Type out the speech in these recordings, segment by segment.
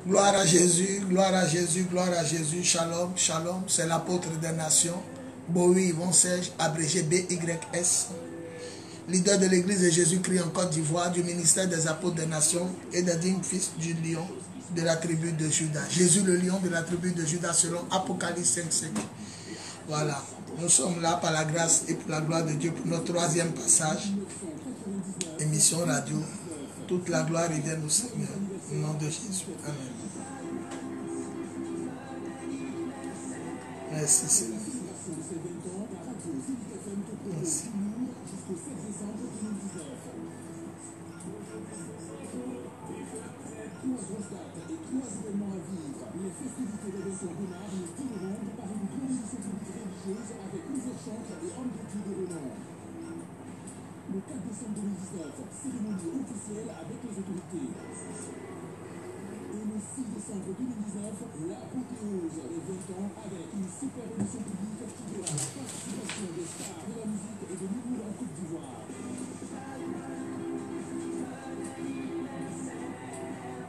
Gloire à Jésus, gloire à Jésus, gloire à Jésus. Shalom, shalom. C'est l'apôtre des nations. Bowie Yvon Serge, abrégé BYS. Leader de l'église de Jésus-Christ en Côte d'Ivoire, du ministère des apôtres des nations et des dignes fils du lion de la tribu de Judas. Jésus le lion de la tribu de Judas selon Apocalypse 5:5. Voilà. Nous sommes là par la grâce et pour la gloire de Dieu pour notre troisième passage. Émission radio. Toute la gloire revient au Seigneur. Au nom de Jésus. Amen. Merci Seigneur. Merci. Le 4 décembre 2019, cérémonie officielle avec les autorités. Et le 6 décembre 2019, l'apothéose des 20 ans avec une super émission publique qui verra la participation des stars de la musique et de l'humour en Côte d'Ivoire.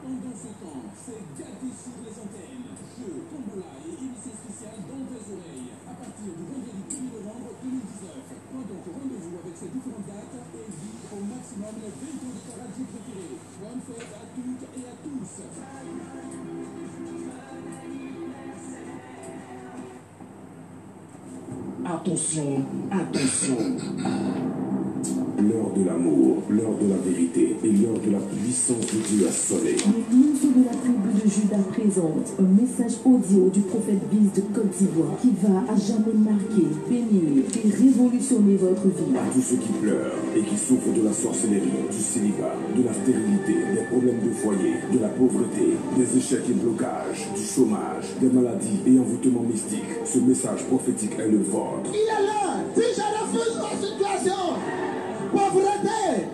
Pendant ce temps, c'est gâté sur les antennes. Jeux, tombola et émissions spéciales dans vos oreilles. À partir du vendredi 1er novembre 2019. Point donc rendez-vous avec ces différentes dates et vit au maximum les 20 ans de ta radio préférée. Bonne fête à toutes et à tous. Attention, attention. L'heure de l'amour, l'heure de la vérité et l'heure de la puissance de Dieu a sonné. L'église de la tribu de Judas présente un message audio du prophète Biz de Côte d'Ivoire qui va à jamais marquer, bénir et révolutionner votre vie. À tous ceux qui pleurent et qui souffrent de la sorcellerie, du célibat, de la stérilité, des problèmes de foyer, de la pauvreté, des échecs et blocages, du chômage, des maladies et envoûtements mystiques, ce message prophétique est le vôtre. Il est là. Si je refuse ma situation, pauvreté,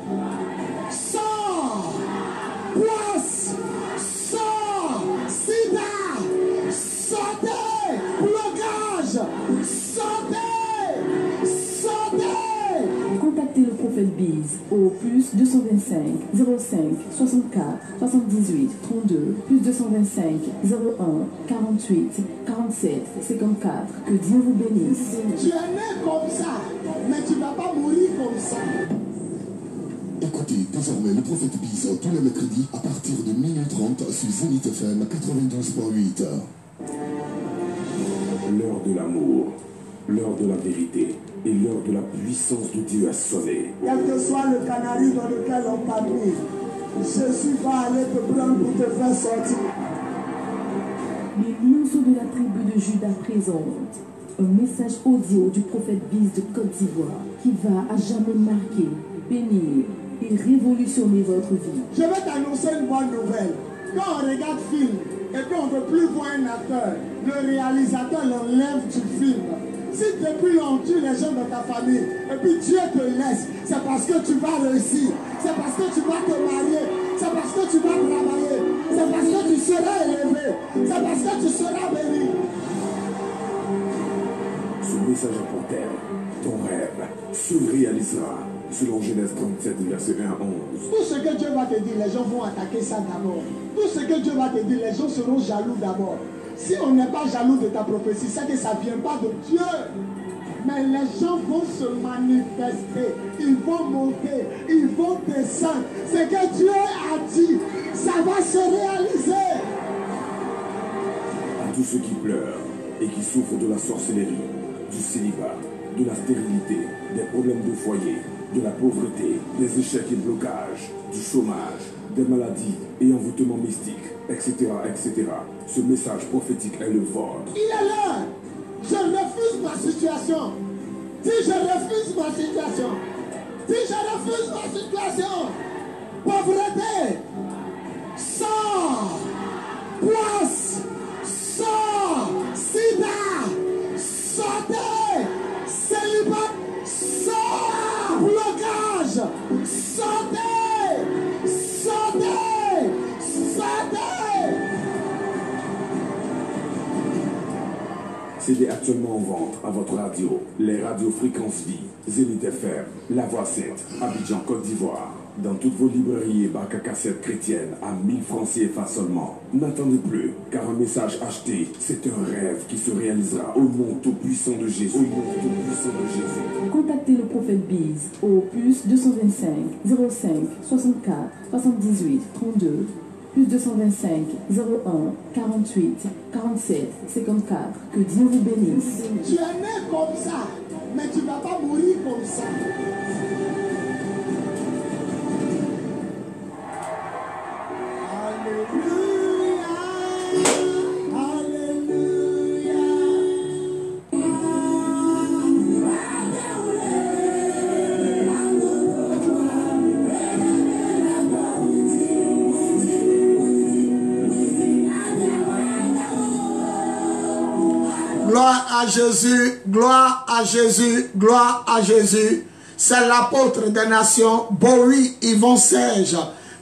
sang, poisse, sang, sida, santé, blocage, santé, santé. Contactez le prophète Biz au plus 225 05 64 78 32 plus 225 01 48 47 54. Que Dieu vous bénisse. Tu es né comme ça, mais tu ne vas pas mourir comme ça. Écoutez désormais le prophète Biz tous les mercredis à partir de 12h30 sur Zenith FM 92.8. L'heure de l'amour, l'heure de la vérité et l'heure de la puissance de Dieu a sonné. Quel que soit le canari dans lequel on t'a mis, Jésus va aller te prendre pour te faire sortir. Les lionceaux de la tribu de Judas présentent un message audio du prophète Biz de Côte d'Ivoire qui va à jamais marquer, bénir et révolutionner votre vie. Je vais t'annoncer une bonne nouvelle. Quand on regarde film et qu'on ne veut plus voir un acteur, le réalisateur l'enlève du film. Si depuis on tue les gens de ta famille et puis Dieu te laisse, c'est parce que tu vas réussir, c'est parce que tu vas te marier, c'est parce que tu vas travailler, c'est parce que tu seras élevé, c'est parce que tu seras béni. Ce message est pour terre. Ton rêve se réalisera. Selon Genèse 37, verset 1 à 11. Tout ce que Dieu va te dire, les gens vont attaquer ça d'abord. Tout ce que Dieu va te dire, les gens seront jaloux d'abord. Si on n'est pas jaloux de ta prophétie, c'est que ça ne vient pas de Dieu. Mais les gens vont se manifester, ils vont monter, ils vont descendre. Ce que Dieu a dit, ça va se réaliser. À tous ceux qui pleurent et qui souffrent de la sorcellerie, du célibat, de la stérilité, des problèmes de foyer, de la pauvreté, des échecs et blocages, du chômage, des maladies et envoûtements mystiques, etc., etc. Ce message prophétique est le vôtre. Il est là. Je refuse ma situation. Si je refuse ma situation, si je refuse ma situation, pauvreté, sang, poisse, sang, sida, santé, célibat, sang, blocage, santé, santé, santé. CD actuellement en vente à votre radio. Les radios Fréquence Vie, Zenith FM, La Voix 7, Abidjan, Côte d'Ivoire. Dans toutes vos librairies et bacs à cassettes chrétiennes à 1000 francs CFA seulement. N'attendez plus, car un message acheté, c'est un rêve qui se réalisera au nom tout-puissant de Jésus. Au nom tout-puissant de Jésus. Contactez le prophète Biz au plus 225 05 64 78 32 plus 225 01 48 47 54. Que Dieu vous bénisse. Tu es né comme ça, mais tu ne vas pas mourir comme ça. Gloire à Jésus, gloire à Jésus, gloire à Jésus. C'est l'apôtre des nations, Bowie Yvon Serge,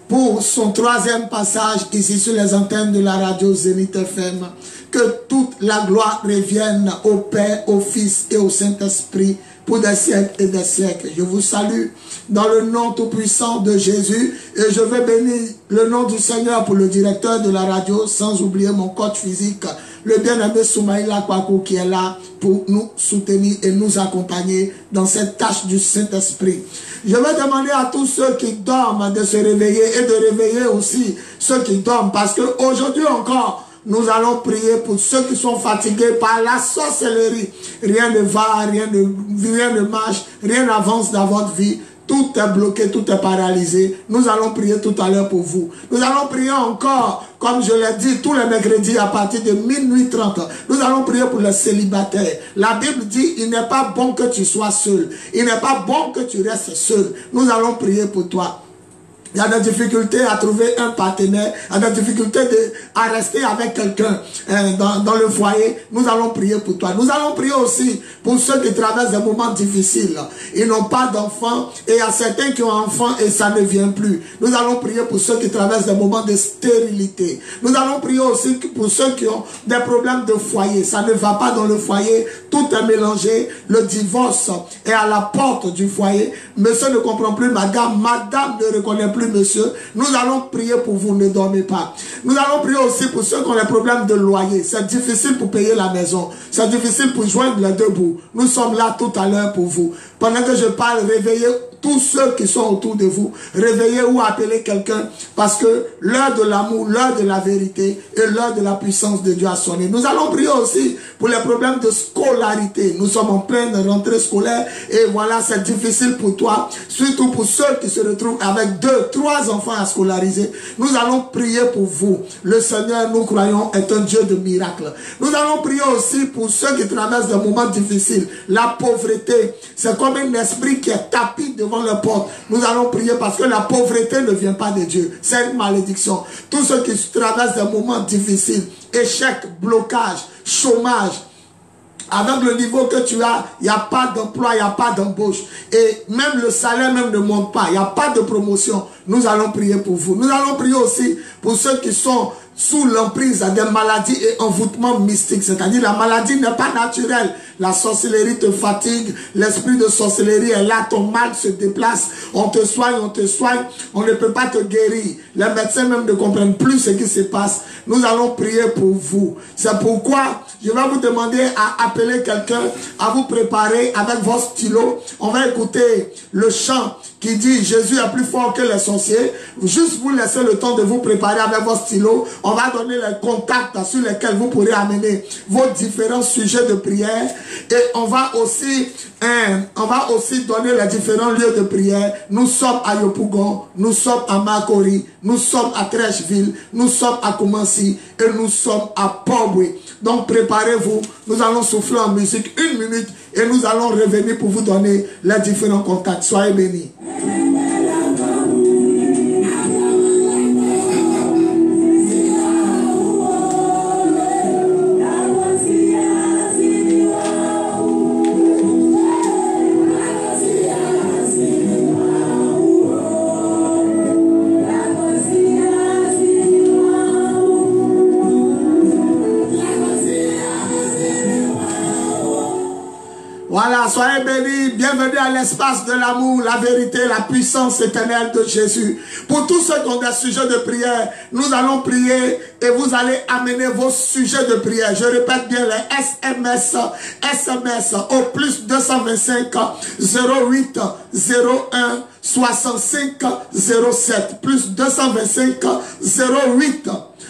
pour son troisième passage ici sur les antennes de la radio Zénith FM. Que toute la gloire revienne au Père, au Fils et au Saint-Esprit pour des siècles et des siècles. Je vous salue dans le nom tout-puissant de Jésus et je vais bénir le nom du Seigneur pour le directeur de la radio, sans oublier mon coach physique, le bien-aimé Soumaïla Kwaku, qui est là pour nous soutenir et nous accompagner dans cette tâche du Saint-Esprit. Je vais demander à tous ceux qui dorment de se réveiller et de réveiller aussi ceux qui dorment, parce qu'aujourd'hui encore, nous allons prier pour ceux qui sont fatigués par la sorcellerie. Rien ne va, rien ne marche, rien n'avance dans votre vie. Tout est bloqué, tout est paralysé. Nous allons prier tout à l'heure pour vous. Nous allons prier encore, comme je l'ai dit, tous les mercredis à partir de minuit 30. Nous allons prier pour les célibataires. La Bible dit, il n'est pas bon que tu sois seul. Il n'est pas bon que tu restes seul. Nous allons prier pour toi. Il y a des difficultés à trouver un partenaire, il y a des difficultés à rester avec quelqu'un dans le foyer. Nous allons prier pour toi. Nous allons prier aussi pour ceux qui traversent des moments difficiles. Ils n'ont pas d'enfants et il y a certains qui ont enfants et ça ne vient plus. Nous allons prier pour ceux qui traversent des moments de stérilité. Nous allons prier aussi pour ceux qui ont des problèmes de foyer. Ça ne va pas dans le foyer, tout est mélangé. Le divorce est à la porte du foyer. Monsieur ne comprend plus madame, madame ne reconnaît plus monsieur. Nous allons prier pour vous, ne dormez pas. Nous allons prier aussi pour ceux qui ont des problèmes de loyer. C'est difficile pour payer la maison. C'est difficile pour joindre les deux bouts. Nous sommes là tout à l'heure pour vous. Pendant que je parle, réveillez tous ceux qui sont autour de vous. Réveillez ou appelez quelqu'un, parce que l'heure de l'amour, l'heure de la vérité et l'heure de la puissance de Dieu a sonné. Nous allons prier aussi pour les problèmes de scolarité. Nous sommes en pleine rentrée scolaire et voilà, c'est difficile pour toi, surtout pour ceux qui se retrouvent avec 2, 3 enfants à scolariser. Nous allons prier pour vous. Le Seigneur, nous croyons, est un Dieu de miracles. Nous allons prier aussi pour ceux qui traversent des moments difficiles. La pauvreté, c'est comme un esprit qui est tapis devant leur porte. Nous allons prier parce que la pauvreté ne vient pas de Dieu. C'est une malédiction. Tous ceux qui traversent des moments difficiles, échec, blocage, chômage, avec le niveau que tu as, il n'y a pas d'emploi, il n'y a pas d'embauche. Et même le salaire même ne monte pas. Il n'y a pas de promotion. Nous allons prier pour vous. Nous allons prier aussi pour ceux qui sont sous l'emprise des maladies et envoûtements mystiques. C'est-à-dire la maladie n'est pas naturelle. La sorcellerie te fatigue. L'esprit de sorcellerie est là. Ton mal se déplace. On te soigne, on ne peut pas te guérir. Les médecins même ne comprennent plus ce qui se passe. Nous allons prier pour vous. C'est pourquoi je vais vous demander à appeler quelqu'un, à vous préparer avec vos stylos. On va écouter le chant qui dit Jésus est plus fort que les sorciers. Juste vous laissez le temps de vous préparer avec vos stylos. On va donner les contacts sur lesquels vous pourrez amener vos différents sujets de prière. Et on va aussi donner les différents lieux de prière. Nous sommes à Yopougon, nous sommes à Makori, nous sommes à Trècheville, nous sommes à Koumansi et nous sommes à Port-Boué. Donc préparez-vous, nous allons souffler en musique 1 minute et nous allons revenir pour vous donner les différents contacts. Soyez bénis. Voilà, soyez bénis, bienvenue à l'espace de l'amour, la vérité, la puissance éternelle de Jésus. Pour tous ceux qui ont des sujets de prière, nous allons prier et vous allez amener vos sujets de prière. Je répète bien les SMS au plus 225 08 01 65 07 plus 225 08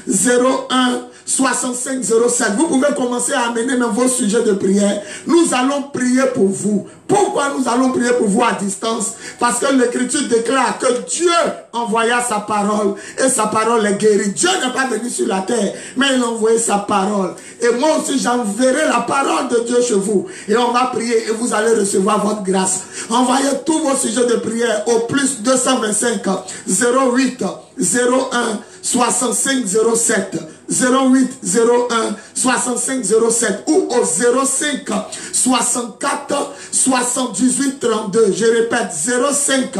01 65 07. Vous pouvez commencer à amener même vos sujets de prière. Nous allons prier pour vous. Pourquoi nous allons prier pour vous à distance? Parce que l'Écriture déclare que Dieu envoya sa parole et sa parole est guérie. Dieu n'est pas venu sur la terre, mais il a envoyé sa parole. Et moi aussi, j'enverrai la parole de Dieu chez vous. Et on va prier et vous allez recevoir votre grâce. Envoyez tous vos sujets de prière au plus 225 08 01 65 07 08 01 65 07 ou au 05 64 78 32. Je répète, 05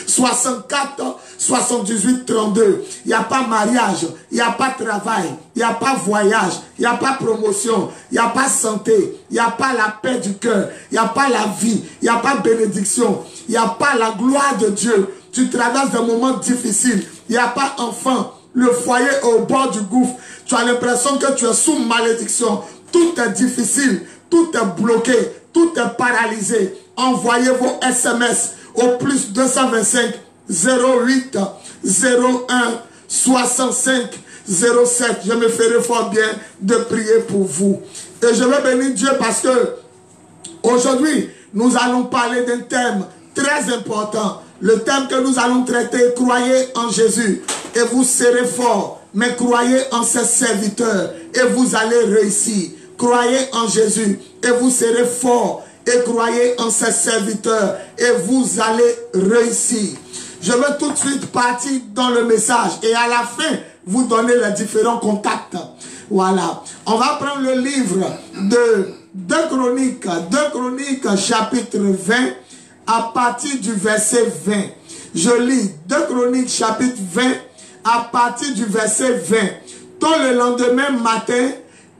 64 78 32. Il n'y a pas mariage, il n'y a pas travail, il n'y a pas voyage, il n'y a pas promotion, il n'y a pas santé, il n'y a pas la paix du cœur, il n'y a pas la vie, il n'y a pas bénédiction, il n'y a pas la gloire de Dieu. Tu traverses des moments difficiles, il n'y a pas enfant. Le foyer est au bord du gouffre. Tu as l'impression que tu es sous malédiction. Tout est difficile. Tout est bloqué. Tout est paralysé. Envoyez vos SMS au plus 225 08 01 65 07. Je me ferai fort bien de prier pour vous. Et je vais bénir Dieu parce que aujourd'hui, nous allons parler d'un thème très important. Le thème que nous allons traiter, croyez en Jésus et vous serez forts, mais croyez en ses serviteurs et vous allez réussir. Croyez en Jésus et vous serez forts et croyez en ses serviteurs et vous allez réussir. Je vais tout de suite partir dans le message et à la fin, vous donner les différents contacts. Voilà. On va prendre le livre de 2 Chroniques chapitre 20 à partir du verset 20. Je lis 2 Chroniques chapitre 20 à partir du verset 20. Tôt le lendemain matin,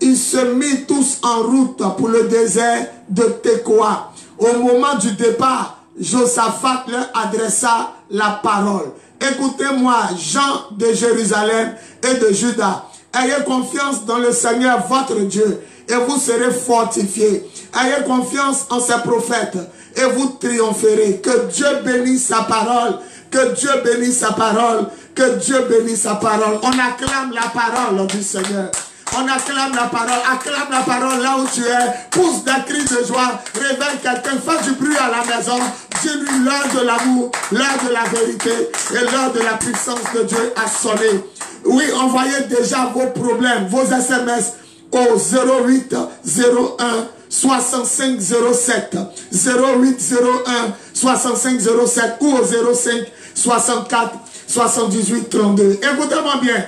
ils se mirent tous en route pour le désert de Tekoa. Au moment du départ, Josaphat leur adressa la parole. Écoutez-moi, gens de Jérusalem et de Juda. Ayez confiance dans le Seigneur votre Dieu et vous serez fortifiés. Ayez confiance en ses prophètes et vous triompherez. Que Dieu bénisse sa parole. Que Dieu bénisse sa parole. Que Dieu bénisse sa parole. On acclame la parole du Seigneur. On acclame la parole. Acclame la parole là où tu es. Pousse des cris de joie. Réveille quelqu'un. Fais du bruit à la maison. Dis-lui l'heure de l'amour, l'heure de la vérité et l'heure de la puissance de Dieu a sonné. Oui, envoyez déjà vos problèmes, vos SMS au 08 01 65 07 08 01 65 07 ou au 05 64 78 32. Écoutez-moi bien.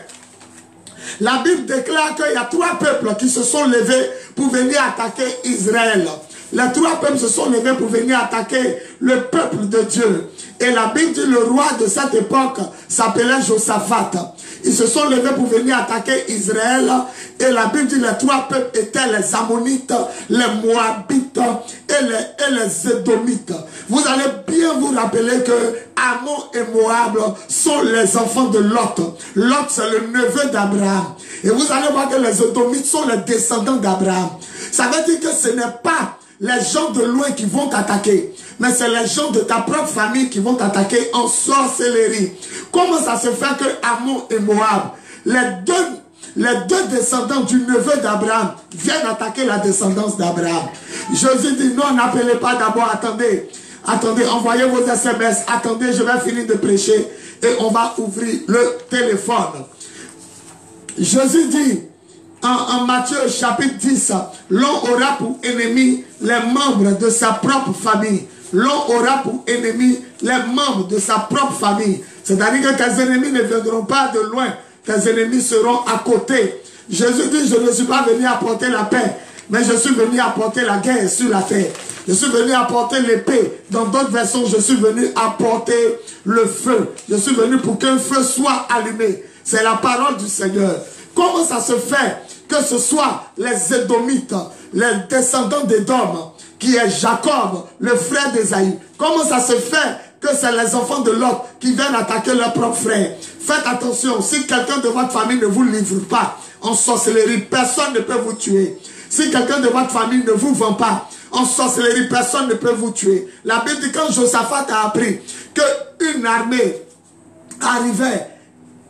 La Bible déclare qu'il y a 3 peuples qui se sont levés pour venir attaquer Israël. Les 3 peuples se sont levés pour venir attaquer le peuple de Dieu. Et la Bible dit le roi de cette époque s'appelait Josaphat. Ils se sont levés pour venir attaquer Israël. Et la Bible dit les 3 peuples étaient les Ammonites, les Moabites et les Édomites. Vous allez bien vous rappeler que Ammon et Moab sont les enfants de Lot. Lot, c'est le neveu d'Abraham. Et vous allez voir que les Édomites sont les descendants d'Abraham. Ça veut dire que ce n'est pas les gens de loin qui vont t'attaquer, mais c'est les gens de ta propre famille qui vont t'attaquer en sorcellerie. Comment ça se fait que Ammon et Moab, les deux descendants du neveu d'Abraham, viennent attaquer la descendance d'Abraham? Jésus dit non, n'appelez pas d'abord, attendez, envoyez vos SMS, attendez, je vais finir de prêcher et on va ouvrir le téléphone. Jésus dit en Matthieu chapitre 10, l'on aura pour ennemi les membres de sa propre famille. L'on aura pour ennemi les membres de sa propre famille. C'est-à-dire que tes ennemis ne viendront pas de loin. Tes ennemis seront à côté. Jésus dit, je ne suis pas venu apporter la paix, mais je suis venu apporter la guerre sur la terre. Je suis venu apporter l'épée. Dans d'autres versions, je suis venu apporter le feu. Je suis venu pour qu'un feu soit allumé. C'est la parole du Seigneur. Comment ça se fait que ce soit les Édomites, les descendants d'Édom, qui est Jacob, le frère d'Ésaü. Comment ça se fait que c'est les enfants de Lot qui viennent attaquer leur propre frère? Faites attention, si quelqu'un de votre famille ne vous livre pas en sorcellerie, personne ne peut vous tuer. Si quelqu'un de votre famille ne vous vend pas en sorcellerie, personne ne peut vous tuer. La Bible dit quand Josaphat a appris qu'une armée arrivait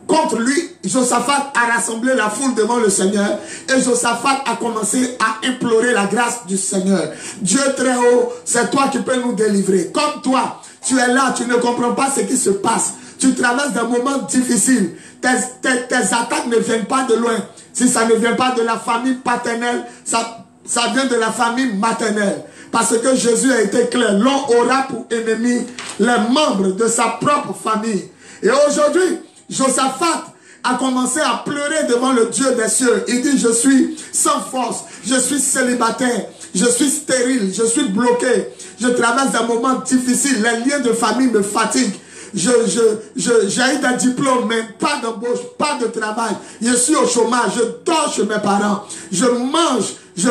contre lui, Josaphat a rassemblé la foule devant le Seigneur et Josaphat a commencé à implorer la grâce du Seigneur. Dieu très haut, c'est toi qui peux nous délivrer. Comme toi, tu es là, tu ne comprends pas ce qui se passe. Tu traverses des moments difficiles. Tes attaques ne viennent pas de loin. Si ça ne vient pas de la famille paternelle, ça vient de la famille maternelle. Parce que Jésus a été clair. L'on aura pour ennemi les membres de sa propre famille. Et aujourd'hui, Josaphat a commencé à pleurer devant le Dieu des cieux. Il dit, je suis sans force, je suis célibataire, je suis stérile, je suis bloqué. Je traverse des moments difficiles, les liens de famille me fatiguent. J'ai eu des diplômes, mais pas d'embauche, pas de travail. Je suis au chômage, je dors chez mes parents. Je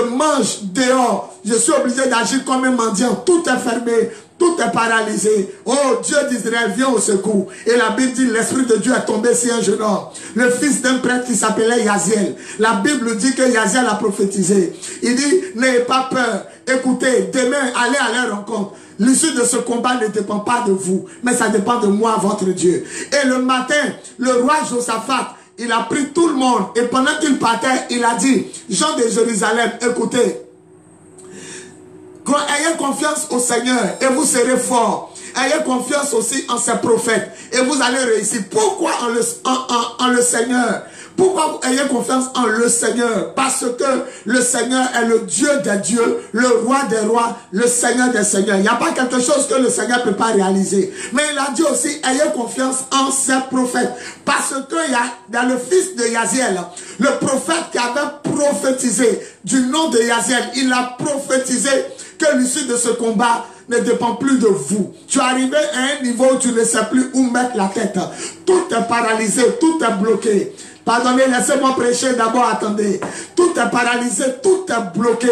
mange dehors. Je suis obligé d'agir comme un mendiant. Tout est fermé, tout est paralysé. Oh, Dieu d'Israël, viens au secours. Et la Bible dit, l'Esprit de Dieu est tombé sur un jeune homme, le fils d'un prêtre qui s'appelait Yaziel. La Bible dit que Yaziel a prophétisé. Il dit, n'ayez pas peur. Écoutez, demain, allez à leur rencontre. L'issue de ce combat ne dépend pas de vous, mais ça dépend de moi, votre Dieu. Et le matin, le roi Josaphat, il a pris tout le monde. Et pendant qu'il partait, il a dit, gens de Jérusalem, écoutez, ayez confiance au Seigneur et vous serez forts. Ayez confiance aussi en ses prophètes et vous allez réussir. Pourquoi en le Seigneur? Pourquoi vous ayez confiance en le Seigneur? Parce que le Seigneur est le Dieu des dieux, le roi des rois, le Seigneur des seigneurs. Il n'y a pas quelque chose que le Seigneur ne peut pas réaliser. Mais il a dit aussi, ayez confiance en ses prophètes. Parce qu'il y a dans le fils de Yaziel, le prophète qui avait prophétisé du nom de Yaziel, il a prophétisé que l'issue de ce combat ne dépend plus de vous. Tu es arrivé à un niveau où tu ne sais plus où mettre la tête. Tout est paralysé, tout est bloqué. Pardonnez, laissez-moi prêcher d'abord, attendez. Tout est paralysé, tout est bloqué.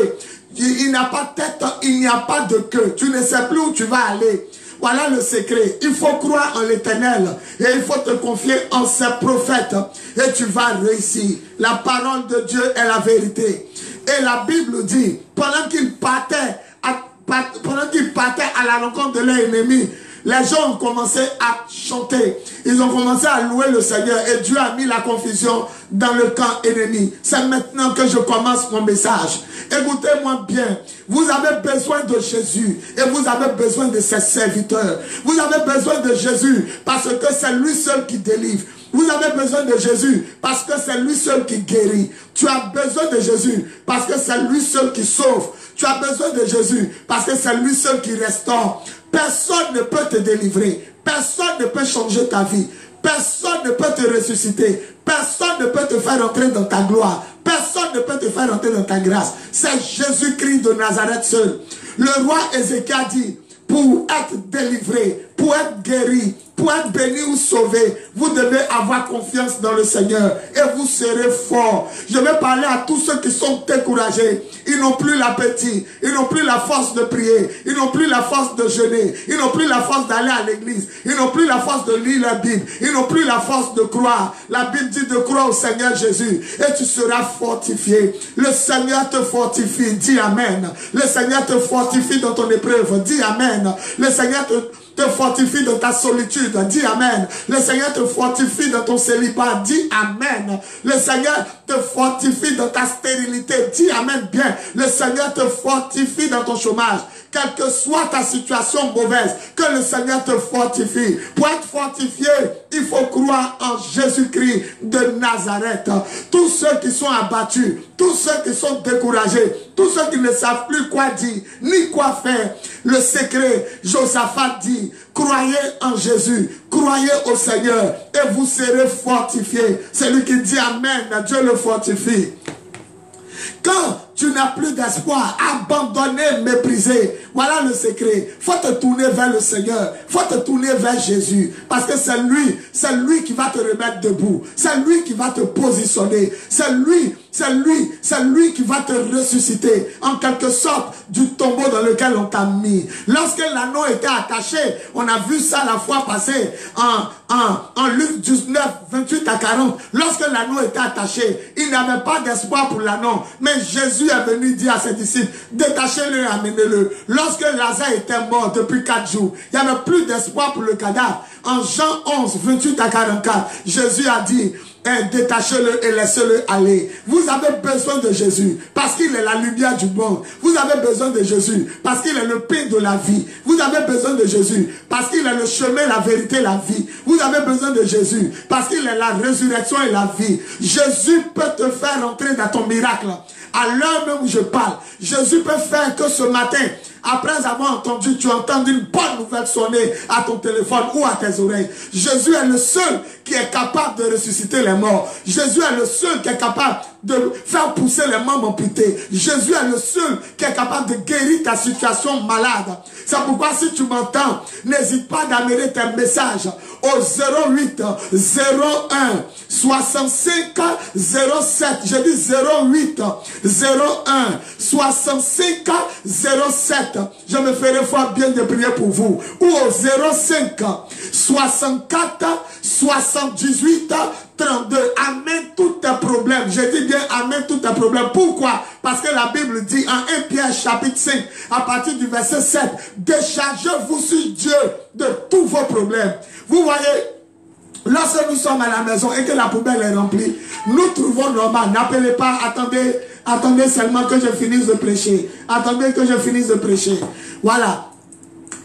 Il n'y a pas de tête, il n'y a pas de queue. Tu ne sais plus où tu vas aller. Voilà le secret. Il faut croire en l'Éternel et il faut te confier en ses prophètes et tu vas réussir. La parole de Dieu est la vérité. Et la Bible dit, pendant qu'ils partaient à la rencontre de leur ennemi, les gens ont commencé à chanter. Ils ont commencé à louer le Seigneur. Et Dieu a mis la confusion dans le camp ennemi. C'est maintenant que je commence mon message. Écoutez-moi bien. Vous avez besoin de Jésus. Et vous avez besoin de ses serviteurs. Vous avez besoin de Jésus. Parce que c'est lui seul qui délivre. Vous avez besoin de Jésus parce que c'est lui seul qui guérit. Tu as besoin de Jésus parce que c'est lui seul qui sauve. Tu as besoin de Jésus parce que c'est lui seul qui restaure. Personne ne peut te délivrer. Personne ne peut changer ta vie. Personne ne peut te ressusciter. Personne ne peut te faire entrer dans ta gloire. Personne ne peut te faire entrer dans ta grâce. C'est Jésus-Christ de Nazareth seul. Le roi Ézéchiel dit, pour être délivré, pour être guéri, pour être béni ou sauvé, vous devez avoir confiance dans le Seigneur et vous serez forts. Je vais parler à tous ceux qui sont découragés. Ils n'ont plus l'appétit, ils n'ont plus la force de prier, ils n'ont plus la force de jeûner, ils n'ont plus la force d'aller à l'église, ils n'ont plus la force de lire la Bible, ils n'ont plus la force de croire. La Bible dit de croire au Seigneur Jésus et tu seras fortifié. Le Seigneur te fortifie, dis Amen. Le Seigneur te fortifie dans ton épreuve, dis Amen. Le Seigneur te fortifie dans ta solitude, dis Amen. Le Seigneur te fortifie dans ton célibat, dis Amen. Le Seigneur te fortifie dans ta stérilité, dis Amen bien. Le Seigneur te fortifie dans ton chômage. Quelle que soit ta situation mauvaise, que le Seigneur te fortifie. Pour être fortifié, il faut croire en Jésus-Christ de Nazareth. Tous ceux qui sont abattus, tous ceux qui sont découragés, tous ceux qui ne savent plus quoi dire, ni quoi faire. Le secret, Josaphat dit, croyez en Jésus, croyez au Seigneur et vous serez fortifiés. Celui qui dit Amen, Dieu le fortifie. Quand tu n'as plus d'espoir, abandonné, méprisé. Voilà le secret. Faut te tourner vers le Seigneur. Faut te tourner vers Jésus. Parce que c'est lui qui va te remettre debout. C'est lui qui va te positionner. C'est lui qui va te ressusciter. En quelque sorte, du tombeau dans lequel on t'a mis. Lorsque l'anneau était attaché, on a vu ça la fois passée en Luc 19, 28 à 40. Lorsque l'anneau était attaché, il n'avait pas d'espoir pour l'anneau. Mais Jésus est venu dire à ses disciples, détachez-le et amenez-le. Lorsque Lazare était mort depuis 4 jours, il n'y avait plus d'espoir pour le cadavre. En Jean 11, 28 à 44, Jésus a dit, détachez-le et laissez-le aller. Vous avez besoin de Jésus parce qu'il est la lumière du monde. Vous avez besoin de Jésus parce qu'il est le pain de la vie. Vous avez besoin de Jésus parce qu'il est le chemin, la vérité, la vie. Vous avez besoin de Jésus parce qu'il est la résurrection et la vie. Jésus peut te faire entrer dans ton miracle. À l'heure même où je parle, Jésus peut faire que ce matin, après avoir entendu, tu entends une bonne nouvelle sonner à ton téléphone ou à tes oreilles. Jésus est le seul qui est capable de ressusciter les morts. Jésus est le seul qui est capable de faire pousser les membres amputés. Jésus est le seul qui est capable de guérir ta situation malade. C'est pourquoi si tu m'entends, n'hésite pas d'amener tes messages au 08 01 65 07. Je dis 08 01 65 07. Je me ferai fort bien de prier pour vous. Ou au 05 64 78 32. Amène tous tes problèmes. Je dis bien amène tous tes problèmes. Pourquoi? Parce que la Bible dit en 1 Pierre chapitre 5 à partir du verset 7, déchargez-vous sur Dieu de tous vos problèmes. Vous voyez, lorsque nous sommes à la maison et que la poubelle est remplie, nous trouvons normal. N'appelez pas, attendez seulement que je finisse de prêcher. Attendez que je finisse de prêcher. Voilà.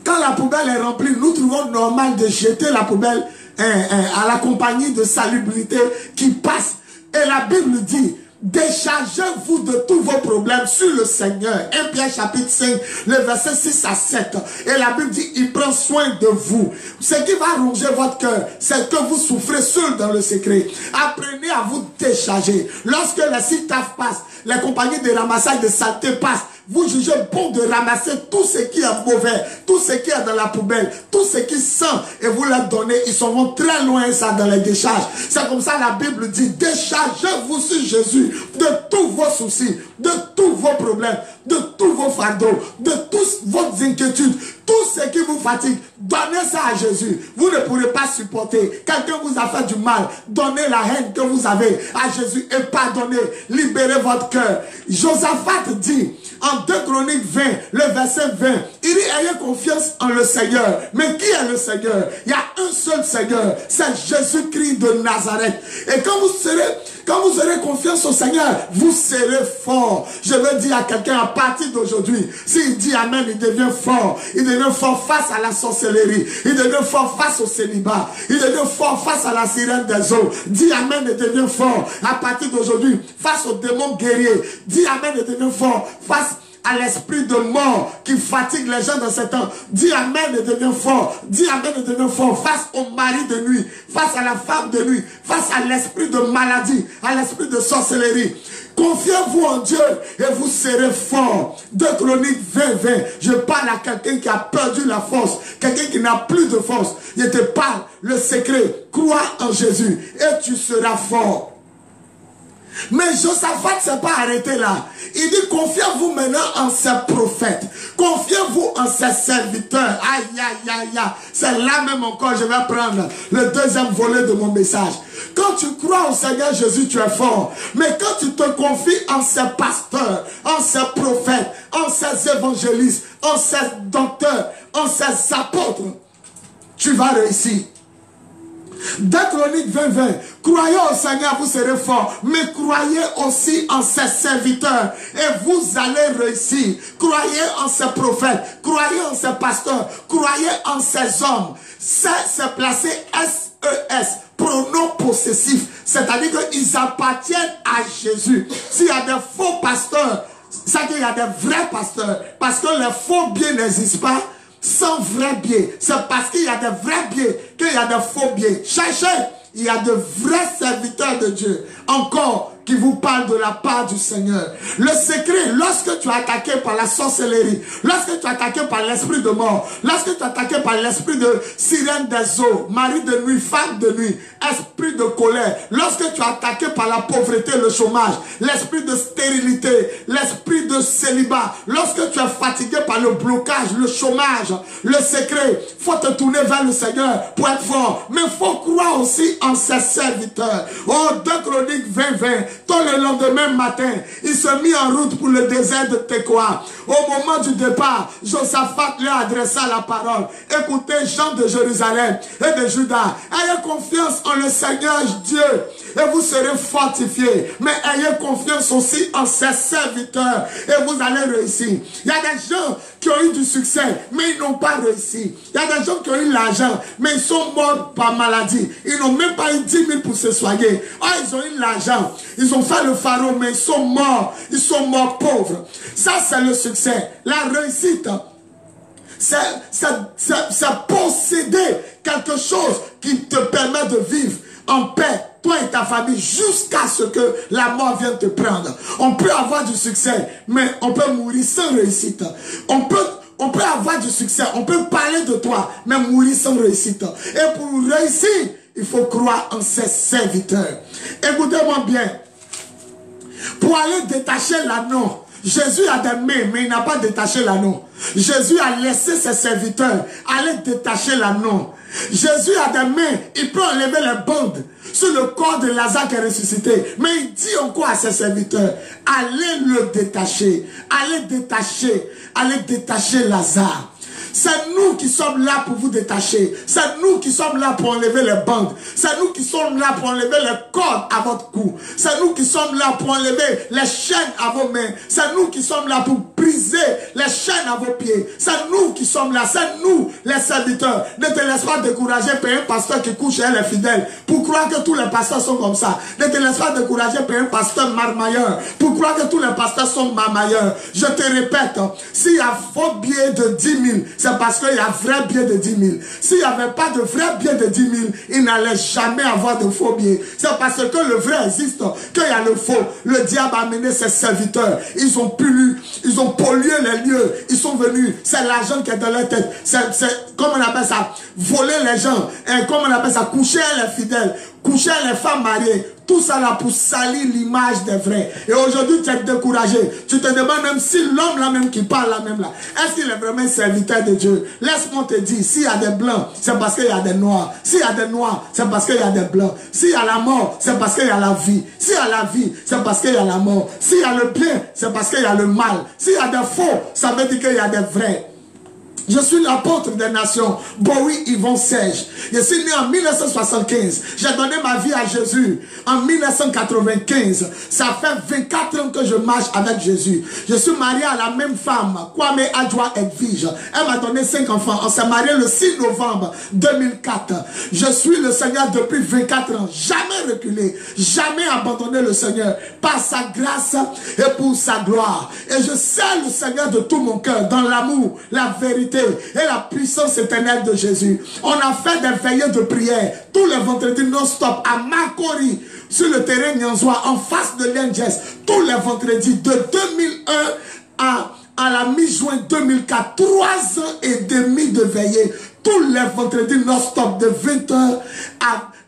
Quand la poubelle est remplie, nous trouvons normal de jeter la poubelle à la compagnie de salubrité qui passe. Et la Bible dit, déchargez-vous de tous vos problèmes sur le Seigneur. 1 Pierre chapitre 5, le verset 6 à 7. Et la Bible dit, il prend soin de vous. Ce qui va ronger votre cœur, c'est que vous souffrez seul dans le secret. Apprenez à vous décharger. Lorsque les CITAF passent, les compagnies de ramassage de saleté passent, vous jugez bon de ramasser tout ce qui est mauvais, tout ce qui est dans la poubelle, tout ce qui sent, et vous leur donnez. Ils seront très loin ça dans les décharges. C'est comme ça la Bible dit, déchargez-vous sur Jésus de tous vos soucis, de tous vos problèmes, de tous vos fardeaux, de toutes vos inquiétudes, tout ce qui vous fatigue. Donnez ça à Jésus. Vous ne pourrez pas supporter. Quelqu'un vous a fait du mal, donnez la haine que vous avez à Jésus et pardonnez. Libérez votre cœur. Josaphat dit en 2 Chroniques 20, le verset 20, il dit ayez confiance en le Seigneur. Mais qui est le Seigneur? Il y a un seul Seigneur, c'est Jésus-Christ de Nazareth. Et quand vous aurez confiance au Seigneur, vous serez fort. Je veux dire à quelqu'un à partir d'aujourd'hui, s'il dit amen, il devient fort. Il devient fort face à la sorcellerie. Il devient fort face au célibat. Il devient fort face à la sirène des eaux. Dis amen et devient fort à partir d'aujourd'hui face aux démons guerriers. Dis amen et devient fort face à l'esprit de mort qui fatigue les gens dans ce temps. Dis amen et deviens fort. Dis amen et deviens fort face au mari de nuit, face à la femme de nuit, face à l'esprit de maladie, à l'esprit de sorcellerie. Confiez-vous en Dieu et vous serez fort. 2 Chroniques 20, 20. Je parle à quelqu'un qui a perdu la force, quelqu'un qui n'a plus de force. Je te parle le secret. Crois en Jésus et tu seras fort. Mais Josaphat ne s'est pas arrêté là. Il dit, confiez-vous maintenant en ces prophètes. Confiez-vous en ces serviteurs. Aïe, aïe, aïe, aïe. C'est là même encore, je vais prendre le deuxième volet de mon message. Quand tu crois au Seigneur Jésus, tu es fort. Mais quand tu te confies en ces pasteurs, en ces prophètes, en ces évangélistes, en ces docteurs, en ces apôtres, tu vas réussir. 2 Chroniques 20, 20. Croyez au Seigneur, vous serez forts. Mais croyez aussi en ses serviteurs et vous allez réussir. Croyez en ses prophètes. Croyez en ses pasteurs. Croyez en ses hommes. C'est placé SES, pronom possessif. C'est-à-dire qu'ils appartiennent à Jésus. S'il y a des faux pasteurs, c'est qu'il y a des vrais pasteurs. Parce que les faux biais n'existent pas sans vrai biais. C'est parce qu'il y a des vrais biais qu'il y a des faux biais. Cherchez, il y a de vrais serviteurs de Dieu. Encore, qui vous parle de la part du Seigneur. Le secret, lorsque tu es attaqué par la sorcellerie, lorsque tu es attaqué par l'esprit de mort, lorsque tu es attaqué par l'esprit de sirène des eaux, mari de nuit, femme de nuit, esprit de colère, lorsque tu es attaqué par la pauvreté, le chômage, l'esprit de stérilité, l'esprit de célibat, lorsque tu es fatigué par le blocage, le chômage, le secret, faut te tourner vers le Seigneur pour être fort. Mais il faut croire aussi en ses serviteurs. Oh, 2 Chroniques 20, tôt le lendemain matin, il se mit en route pour le désert de Tekoa. Au moment du départ, Josaphat leur adressa la parole. Écoutez, gens de Jérusalem et de Juda, ayez confiance en le Seigneur Dieu et vous serez fortifiés. Mais ayez confiance aussi en ses serviteurs et vous allez réussir. Il y a des gens qui ont eu du succès, mais ils n'ont pas réussi. Il y a des gens qui ont eu l'argent, mais ils sont morts par maladie. Ils n'ont même pas eu 10 000 pour se soigner. Ah, ils ont eu l'argent. Ils ont fait le pharaon, mais ils sont morts. Ils sont morts pauvres. Ça, c'est le succès. La réussite, c'est posséder quelque chose qui te permet de vivre en paix, toi et ta famille, jusqu'à ce que la mort vienne te prendre. On peut avoir du succès, mais on peut mourir sans réussite. On peut avoir du succès, on peut parler de toi, mais mourir sans réussite. Et pour réussir, il faut croire en ses serviteurs. Écoutez-moi bien. Pour aller détacher l'anneau, Jésus a des mains, mais il n'a pas détaché l'anneau. Jésus a laissé ses serviteurs aller détacher l'anneau. Jésus a des mains, il peut enlever les bandes sur le corps de Lazare qui est ressuscité. Mais il dit encore à ses serviteurs, allez le détacher, allez détacher Lazare. C'est nous qui sommes là pour vous détacher. C'est nous qui sommes là pour enlever les bandes. C'est nous qui sommes là pour enlever les cordes à votre cou. C'est nous qui sommes là pour enlever les chaînes à vos mains. C'est nous qui sommes là pour briser les chaînes à vos pieds. C'est nous qui sommes là. C'est nous les serviteurs. Ne te laisse pas décourager par un pasteur qui couche chez les fidèles pour croire que tous les pasteurs sont comme ça. Ne te laisse pas décourager par un pasteur marmailleur pour croire que tous les pasteurs sont marmailleurs. Je te répète, s'il y a faux billet de 10 000, c'est parce qu'il y a vrai billet de 10 000. S'il n'y avait pas de vrai billet de 10 000, il n'allait jamais avoir de faux billets. C'est parce que le vrai existe qu'il y a le faux. Le diable a amené ses serviteurs. Ils ont pollué les lieux. Ils sont venus. C'est l'argent qui est dans leur tête. C'est comment on appelle ça? Voler les gens. Et comment on appelle ça? Coucher les fidèles. Coucher les femmes mariées. Tout ça là pour salir l'image des vrais. Et aujourd'hui, tu es découragé. Tu te demandes même si l'homme là même qui parle là même là, est-ce qu'il est vraiment un serviteur de Dieu? Laisse-moi te dire, s'il y a des blancs, c'est parce qu'il y a des noirs. S'il y a des noirs, c'est parce qu'il y a des blancs. S'il y a la mort, c'est parce qu'il y a la vie. S'il y a la vie, c'est parce qu'il y a la mort. S'il y a le bien, c'est parce qu'il y a le mal. S'il y a des faux, ça veut dire qu'il y a des vrais. Je suis l'apôtre des nations, Bowie Yvon Serge. Je suis né en 1975. J'ai donné ma vie à Jésus en 1995. Ça fait 24 ans que je marche avec Jésus. Je suis marié à la même femme, Kwame Adjoa Edwige. Elle m'a donné 5 enfants. On s'est marié le 6 novembre 2004. Je suis le Seigneur depuis 24 ans. Jamais reculé, jamais abandonné le Seigneur. Par sa grâce et pour sa gloire. Et je sers le Seigneur de tout mon cœur, dans l'amour, la vérité et la puissance éternelle de Jésus. On a fait des veillées de prière tous les vendredis non-stop à Makori, sur le terrain Nyanzois, en face de l'Indiès, tous les vendredis de 2001 à la mi-juin 2004, 3 ans et demi de veillée, tous les vendredis non-stop de 20h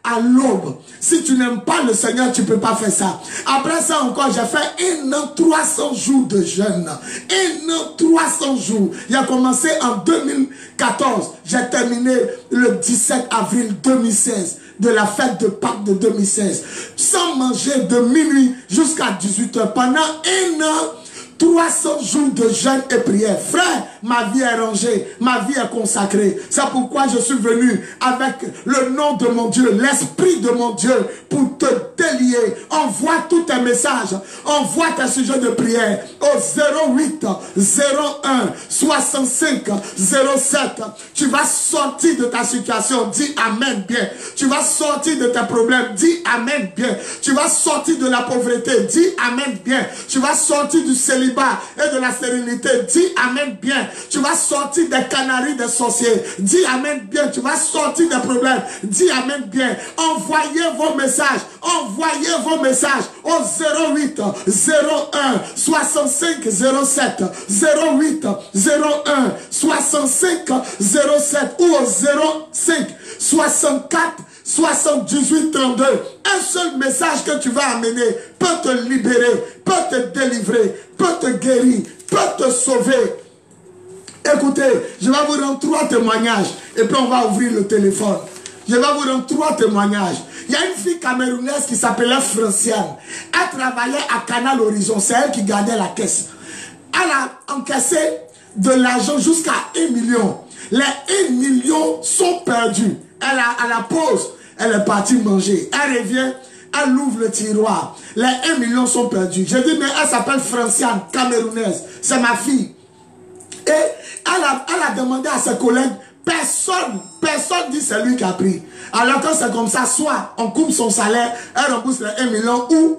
à l'aube. Si tu n'aimes pas le Seigneur, tu ne peux pas faire ça. Après ça encore, j'ai fait 1 an, 300 jours de jeûne. 1 an, 300 jours. Il a commencé en 2014. J'ai terminé le 17 avril 2016. De la fête de Pâques de 2016. Sans manger de minuit jusqu'à 18h. Pendant 1 an, 300 jours de jeûne et prière. Frère, ma vie est rangée, ma vie est consacrée. C'est pourquoi je suis venu avec le nom de mon Dieu, l'esprit de mon Dieu, pour te délier. Envoie tous tes messages, envoie tes sujets de prière au 08 01 65 07. Tu vas sortir de ta situation, dis Amen bien. Tu vas sortir de tes problèmes, dis Amen bien. Tu vas sortir de la pauvreté, dis Amen bien. Tu vas sortir du célibat, célibat et de la stérilité. Dis amen bien. Tu vas sortir des canaries des sorciers. Dis amen bien. Tu vas sortir des problèmes. Dis amen bien. Envoyez vos messages. Envoyez vos messages au 08 01 65 07 08 01 65 07 ou au 05 64 78 32. Un seul message que tu vas amener peut te libérer, peut te délivrer, peut te guérir, peut te sauver. Écoutez, je vais vous rendre 3 témoignages et puis on va ouvrir le téléphone. Je vais vous rendre 3 témoignages. Il y a une fille camerounaise qui s'appelait Franciane. Elle travaillait à Canal Horizon. C'est elle qui gardait la caisse. Elle a encaissé de l'argent jusqu'à 1 million. Les 1 million sont perdus. Elle a, à la pause, elle est partie manger. Elle revient, elle ouvre le tiroir. Les 1 million sont perdus. Je dis, mais elle s'appelle Franciane, camerounaise. C'est ma fille. Et elle a demandé à ses collègues, personne dit c'est lui qui a pris. Alors que c'est comme ça, soit on coupe son salaire, elle rembourse les 1 million ou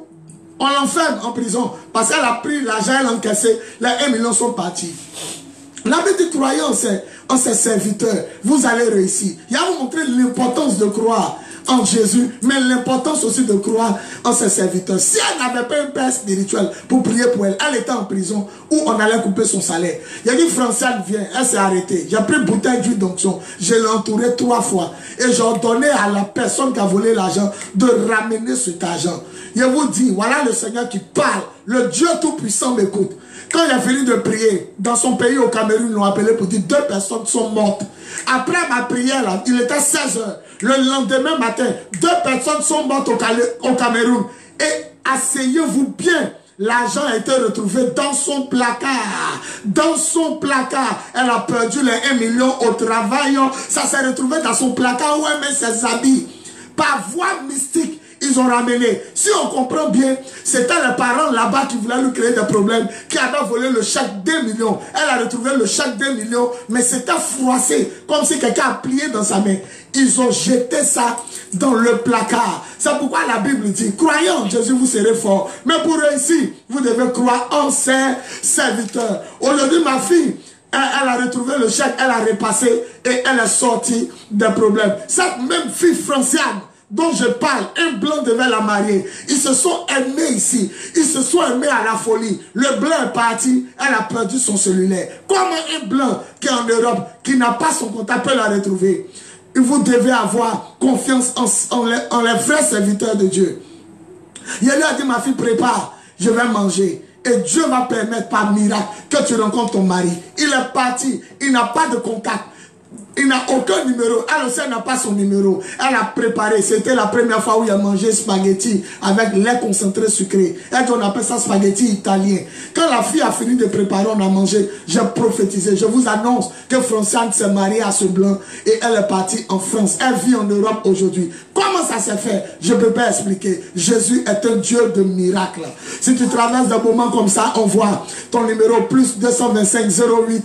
on l'enferme en prison. Parce qu'elle a pris l'argent, elle a encaissé, les 1 million sont partis. La petite croyance, en ses serviteurs, vous allez réussir. Il a vous montré l'importance de croire en Jésus, mais l'importance aussi de croire en ses serviteurs. Si elle n'avait pas un père spirituel pour prier pour elle, elle était en prison où on allait couper son salaire. Il a dit, Franciane vient, elle s'est arrêtée. J'ai pris une bouteille d'huile d'onction, je l'ai entourée 3 fois et j'ai ordonné à la personne qui a volé l'argent de ramener cet argent. Je vous dis, voilà le Seigneur qui parle, le Dieu Tout-Puissant m'écoute. Quand il a fini de prier, dans son pays au Cameroun, ils l'ont appelé pour dire 2 personnes sont mortes. Après ma prière, là, il était 16 h. Le lendemain matin, 2 personnes sont mortes au Cameroun. Et asseyez-vous bien. L'argent a été retrouvé dans son placard. Dans son placard. Elle a perdu les 1 million au travail. Ça s'est retrouvé dans son placard où elle met ses habits. Par voie mystique. Ils ont ramené. Si on comprend bien, c'était les parents là-bas qui voulaient lui créer des problèmes, qui avaient volé le chèque d'1 million. Elle a retrouvé le chèque d'1 million, mais c'était froissé, comme si quelqu'un a plié dans sa main. Ils ont jeté ça dans le placard. C'est pourquoi la Bible dit, croyez en Jésus, vous serez fort. Mais pour réussir, vous devez croire en ses serviteurs. Aujourd'hui, ma fille, elle a retrouvé le chèque, elle a repassé et elle est sortie des problèmes. Cette même fille Franciane, dont je parle, un blanc devait la marier. Ils se sont aimés ici. Ils se sont aimés à la folie. Le blanc est parti, elle a perdu son cellulaire. Comment un blanc qui est en Europe, qui n'a pas son contact, peut la retrouver? Vous devez avoir confiance en les vrais serviteurs de Dieu. Il lui a dit, ma fille, prépare, je vais manger. Et Dieu va permettre par miracle que tu rencontres ton mari. Il est parti, il n'a pas de contact. Il n'a aucun numéro. Elle aussi, elle n'a pas son numéro. Elle a préparé. C'était la première fois où il a mangé spaghetti avec lait concentré sucré. Elle dit, on appelle ça spaghetti italien. Quand la fille a fini de préparer, on a mangé. J'ai prophétisé. Je vous annonce que Franciane s'est mariée à ce blanc et elle est partie en France. Elle vit en Europe aujourd'hui. Comment ça s'est fait? Je ne peux pas expliquer. Jésus est un Dieu de miracles. Si tu traverses des moments comme ça, envoie ton numéro plus 225 08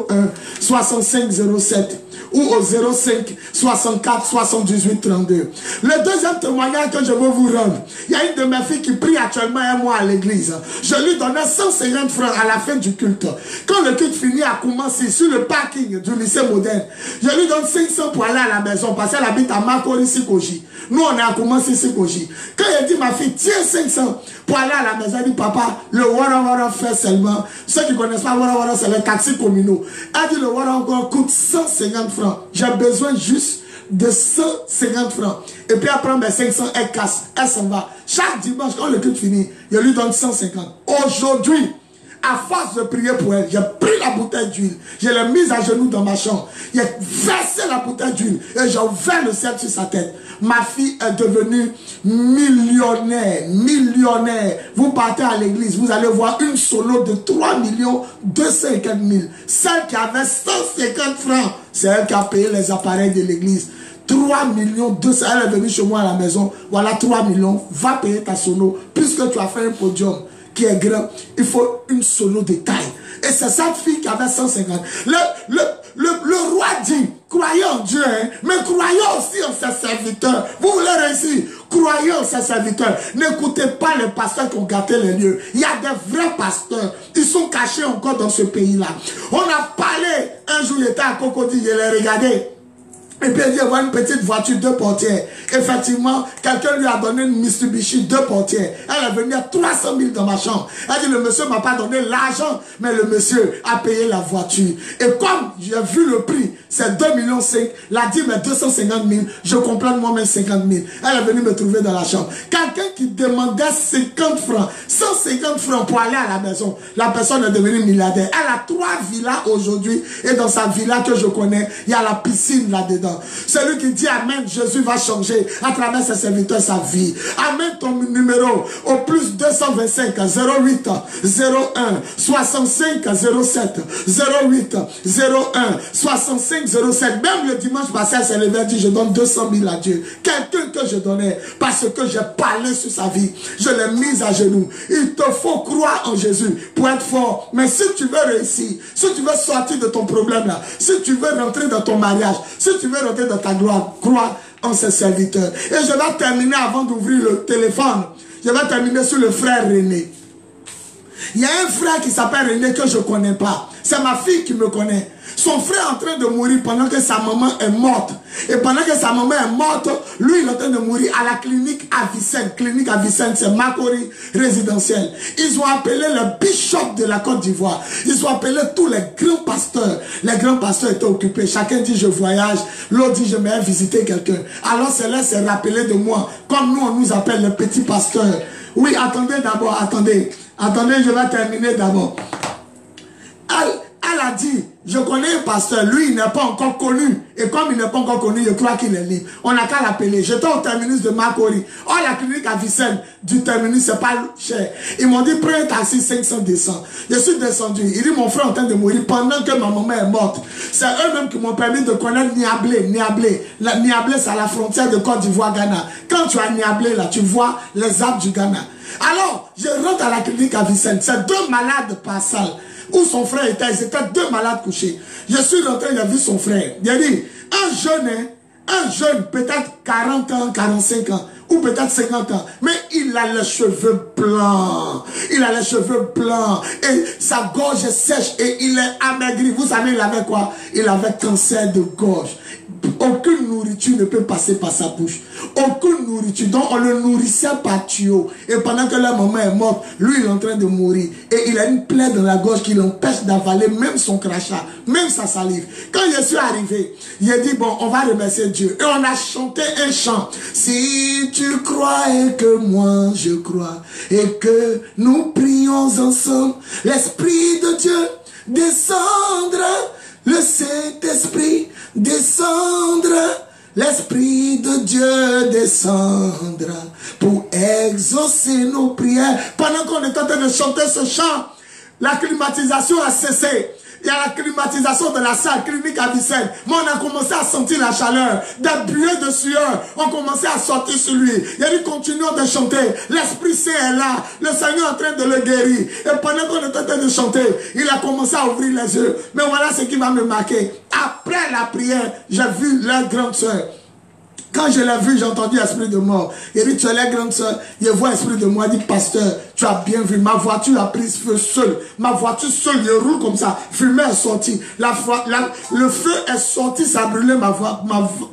01 65 07 ou au 05 64 78 32. Le deuxième témoignage que je veux vous rendre, il y a une de mes filles qui prie actuellement un mois à l'église. Je lui donnais 150 francs à la fin du culte. Quand le culte finit à commencer sur le parking du lycée moderne, je lui donne 500 pour aller à la maison parce qu'elle habite à Makori Sikoji. Nous on est à commencer Sikoji. Quand il dit ma fille, tiens 500 pour aller à la maison, elle dit papa, le Wara Wara fait seulement. Ceux qui ne connaissent pas Wara Wara, c'est les taxis communaux. Elle dit le Wara Wara coûte 150 francs. J'ai besoin juste de 150 francs. Et puis après mes 500, elle casse, elle s'en va. Chaque dimanche, quand le culte finit, je lui donne 150. Aujourd'hui, à force de prier pour elle, j'ai pris la bouteille d'huile, je l'ai mise à genoux dans ma chambre, j'ai versé la bouteille d'huile et j'ai ouvert le ciel sur sa tête. Ma fille est devenue millionnaire, millionnaire. Vous partez à l'église, vous allez voir une solo de 3 250 000. Celle qui avait 150 francs, c'est elle qui a payé les appareils de l'église. 3 200 000, elle est venue chez moi à la maison, voilà 3 millions, va payer ta solo, puisque tu as fait un podium qui est grand, il faut une solo de taille. Et c'est cette fille qui avait 150. Le roi dit, croyez en Dieu, hein, mais croyez aussi en ses serviteurs. Vous voulez réussir, croyez en ses serviteurs. N'écoutez pas les pasteurs qui ont gâté les lieux. Il y a des vrais pasteurs. Ils sont cachés encore dans ce pays-là. On a parlé, un jour il était à Cocody, je l'ai regardé. Et puis il dit, voilà une petite voiture, 2 portières. Effectivement, quelqu'un lui a donné une Mitsubishi 2 portières. Elle est venue à 300 000 dans ma chambre. Elle dit, le monsieur m'a pas donné l'argent, mais le monsieur a payé la voiture. Et comme j'ai vu le prix, c'est 2,5 millions, l'a dit, mais 250 000, je complète moi-même 50 000. Elle est venue me trouver dans la chambre. Quelqu'un qui demandait 50 francs, 150 francs pour aller à la maison, la personne est devenue milliardaire. Elle a 3 villas aujourd'hui, et dans sa villa que je connais, il y a la piscine là-dedans. Celui qui dit Amen, Jésus va changer à travers ses serviteurs sa vie. Amen, ton numéro au plus 225 08 01 65 07 08 01 65 07. Même le dimanche passé, elle s'est levée et dit, je donne 200 000 à Dieu. Quelqu'un que je donnais parce que j'ai parlé sur sa vie. Je l'ai mise à genoux. Il te faut croire en Jésus pour être fort. Mais si tu veux réussir, si tu veux sortir de ton problème là, si tu veux rentrer dans ton mariage, si tu veux rentrer dans ta gloire, crois en ses serviteurs. Et je vais terminer avant d'ouvrir le téléphone. Je vais terminer sur le frère René. Il y a un frère qui s'appelle René que je ne connais pas. C'est ma fille qui me connaît. Son frère est en train de mourir pendant que sa maman est morte. Et pendant que sa maman est morte, lui il est en train de mourir à la clinique Avicenne. Clinique Avicenne, c'est Makori résidentiel. Ils ont appelé le bishop de la Côte d'Ivoire. Ils ont appelé tous les grands pasteurs. Les grands pasteurs étaient occupés. Chacun dit je voyage. L'autre dit je vais visiter quelqu'un. Alors cela s'est rappelé de moi. Comme nous on nous appelle les petits pasteurs. Oui, attendez d'abord, attendez. Attendez, je vais terminer d'abord. Elle a dit, je connais un pasteur, lui il n'est pas encore connu. Et comme il n'est pas encore connu, je crois qu'il est libre. On n'a qu'à l'appeler. J'étais au terminus de Makori. Oh, la clinique à Vicenne du terminus, c'est pas cher. Ils m'ont dit, prends un taxi 500, descend. Je suis descendu. Il dit, mon frère est en train de mourir pendant que ma maman est morte. C'est eux-mêmes qui m'ont permis de connaître Niablé. Niablé, c'est à la frontière de Côte d'Ivoire-Ghana. Quand tu as Niablé là, tu vois les arbres du Ghana. Alors, je rentre à la clinique à Vicenne. C'est 2 malades par salle. Où son frère était, ils étaient 2 malades couchés. Je suis rentré, il a vu son frère. Il a dit, un jeune, peut-être 40 ans, 45 ans, ou peut-être 50 ans, mais il a les cheveux blancs. Il a les cheveux blancs. Et sa gorge est sèche et il est amaigri. Vous savez, il avait quoi? Il avait cancer de gorge. Aucune nourriture ne peut passer par sa bouche. Aucune nourriture. Donc on le nourrissait par tuyau. Et pendant que la maman est morte, lui il est en train de mourir. Et il a une plaie dans la gorge qui l'empêche d'avaler même son crachat, même sa salive. Quand je suis arrivé, il a dit bon, on va remercier Dieu. Et on a chanté un chant. Si tu crois et que moi je crois, et que nous prions ensemble, l'Esprit de Dieu descendra. Le Saint-Esprit descendra, l'Esprit de Dieu descendra pour exaucer nos prières. Pendant qu'on est en train de chanter ce chant, la climatisation a cessé. Il y a la climatisation de la salle clinique à Vicenne. Mais on a commencé à sentir la chaleur. Des buées de sueur ont commencé à sortir sur lui. Il a dit, continuons de chanter. L'Esprit Saint est là. Le Seigneur est en train de le guérir. Et pendant qu'on est en train de chanter, il a commencé à ouvrir les yeux. Mais voilà ce qui va me marquer. Après la prière, j'ai vu leur grande soeur. Quand je l'ai vu, j'ai entendu esprit de mort. Il dit, tu es la grande soeur. Il voit esprit de mort. Il dit, pasteur, tu as bien vu. Ma voiture a pris feu seule. Ma voiture seule, je roule comme ça. Fumée est sortie. Le feu est sorti, ça a brûlé